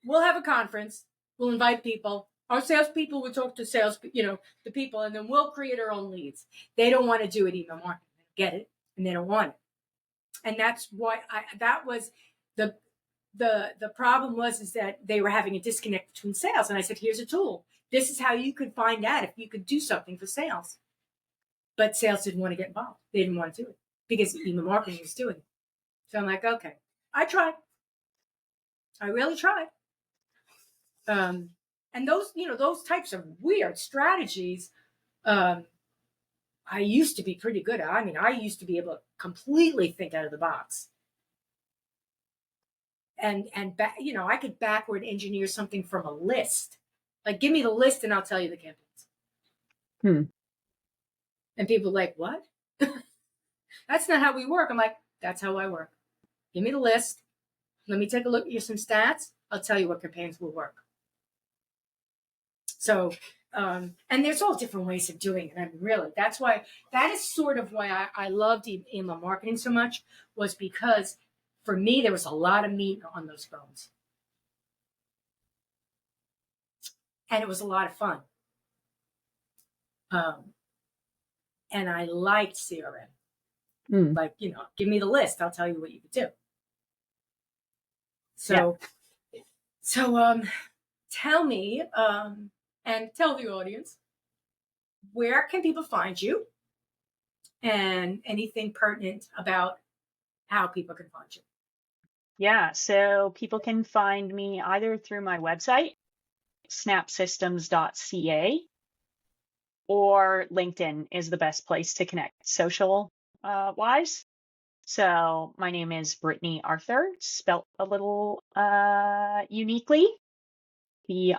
We'll have a conference. We'll invite people. Our salespeople will talk to the people, and then we'll create our own leads. They don't want to do it, email marketing. They don't get it, and they don't want it. And that's why that was the problem is that they were having a disconnect between sales. And I said, here's a tool. This is how you could find out if you could do something for sales. But sales didn't want to get involved. They didn't want to do it because email marketing was doing it. So I'm like, okay, I tried. I really tried. And those types of weird strategies, I used to be pretty good at. I mean, I used to be able to completely think out of the box. And I could backward engineer something from a list. Like, give me the list and I'll tell you the campaigns. And people are like, what? That's not how we work. I'm like, that's how I work. Give me the list. Let me take a look at some stats. I'll tell you what campaigns will work. So, and there's all different ways of doing it. I mean, really, that is sort of why I loved email marketing so much, was because for me, there was a lot of meat on those bones. And it was a lot of fun. And I liked CRM. Like, give me the list. I'll tell you what you could do. So, tell me, and tell the audience, where can people find you, and anything pertinent about how people can find you? Yeah, so people can find me either through my website, snapsystems.ca, or LinkedIn is the best place to connect social wise. So my name is Brittni Arthur, spelt a little uniquely, Brittni.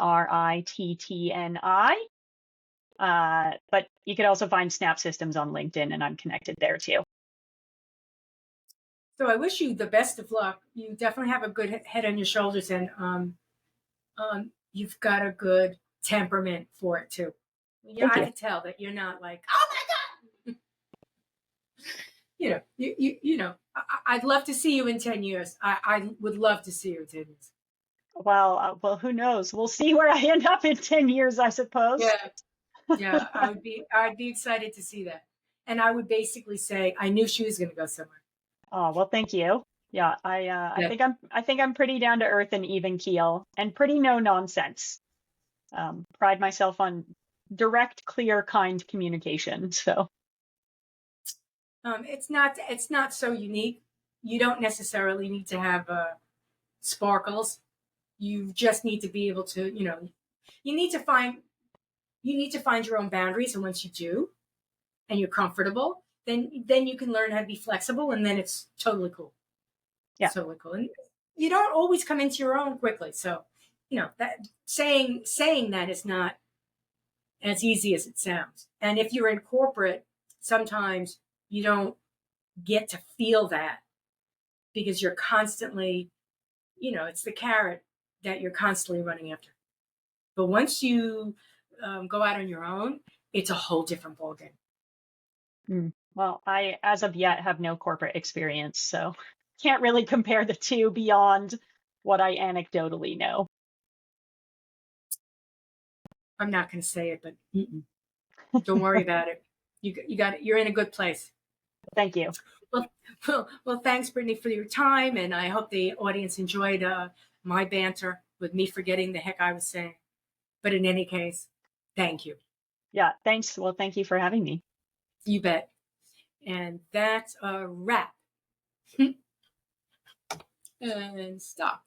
But you could also find Snap Systems on LinkedIn, and I'm connected there too. So I wish you the best of luck. You definitely have a good head on your shoulders, and you've got a good temperament for it too. Yeah, I can tell that you're not like, oh my God. I'd love to see you in 10 years. I would love to see you in 10 years. Well, who knows? We'll see where I end up in 10 years, I suppose. Yeah, I'd be excited to see that. And I would basically say, I knew she was going to go somewhere. Oh, well, thank you. Yeah, I think I'm pretty down to earth and even keel, and pretty no nonsense. Pride myself on direct, clear, kind communication. So it's not so unique. You don't necessarily need to have sparkles. You just need to be able to, you need to find your own boundaries, and once you do, and you're comfortable, then you can learn how to be flexible, and then it's totally cool. Yeah, totally cool. And you don't always come into your own quickly. So, that saying that is not as easy as it sounds. And if you're in corporate, sometimes you don't get to feel that, because you're constantly, it's the carrot that you're constantly running after. But once you go out on your own, it's a whole different ballgame. Well, I, as of yet, have no corporate experience, so can't really compare the two beyond what I anecdotally know. I'm not going to say it, but don't worry about it. You got it. You're in a good place. Thank you. Well, thanks, Brittni, for your time, and I hope the audience enjoyed my banter with me forgetting the heck I was saying. But in any case, thank you. Yeah, thanks. Well, thank you for having me. You bet. And that's a wrap. And stop.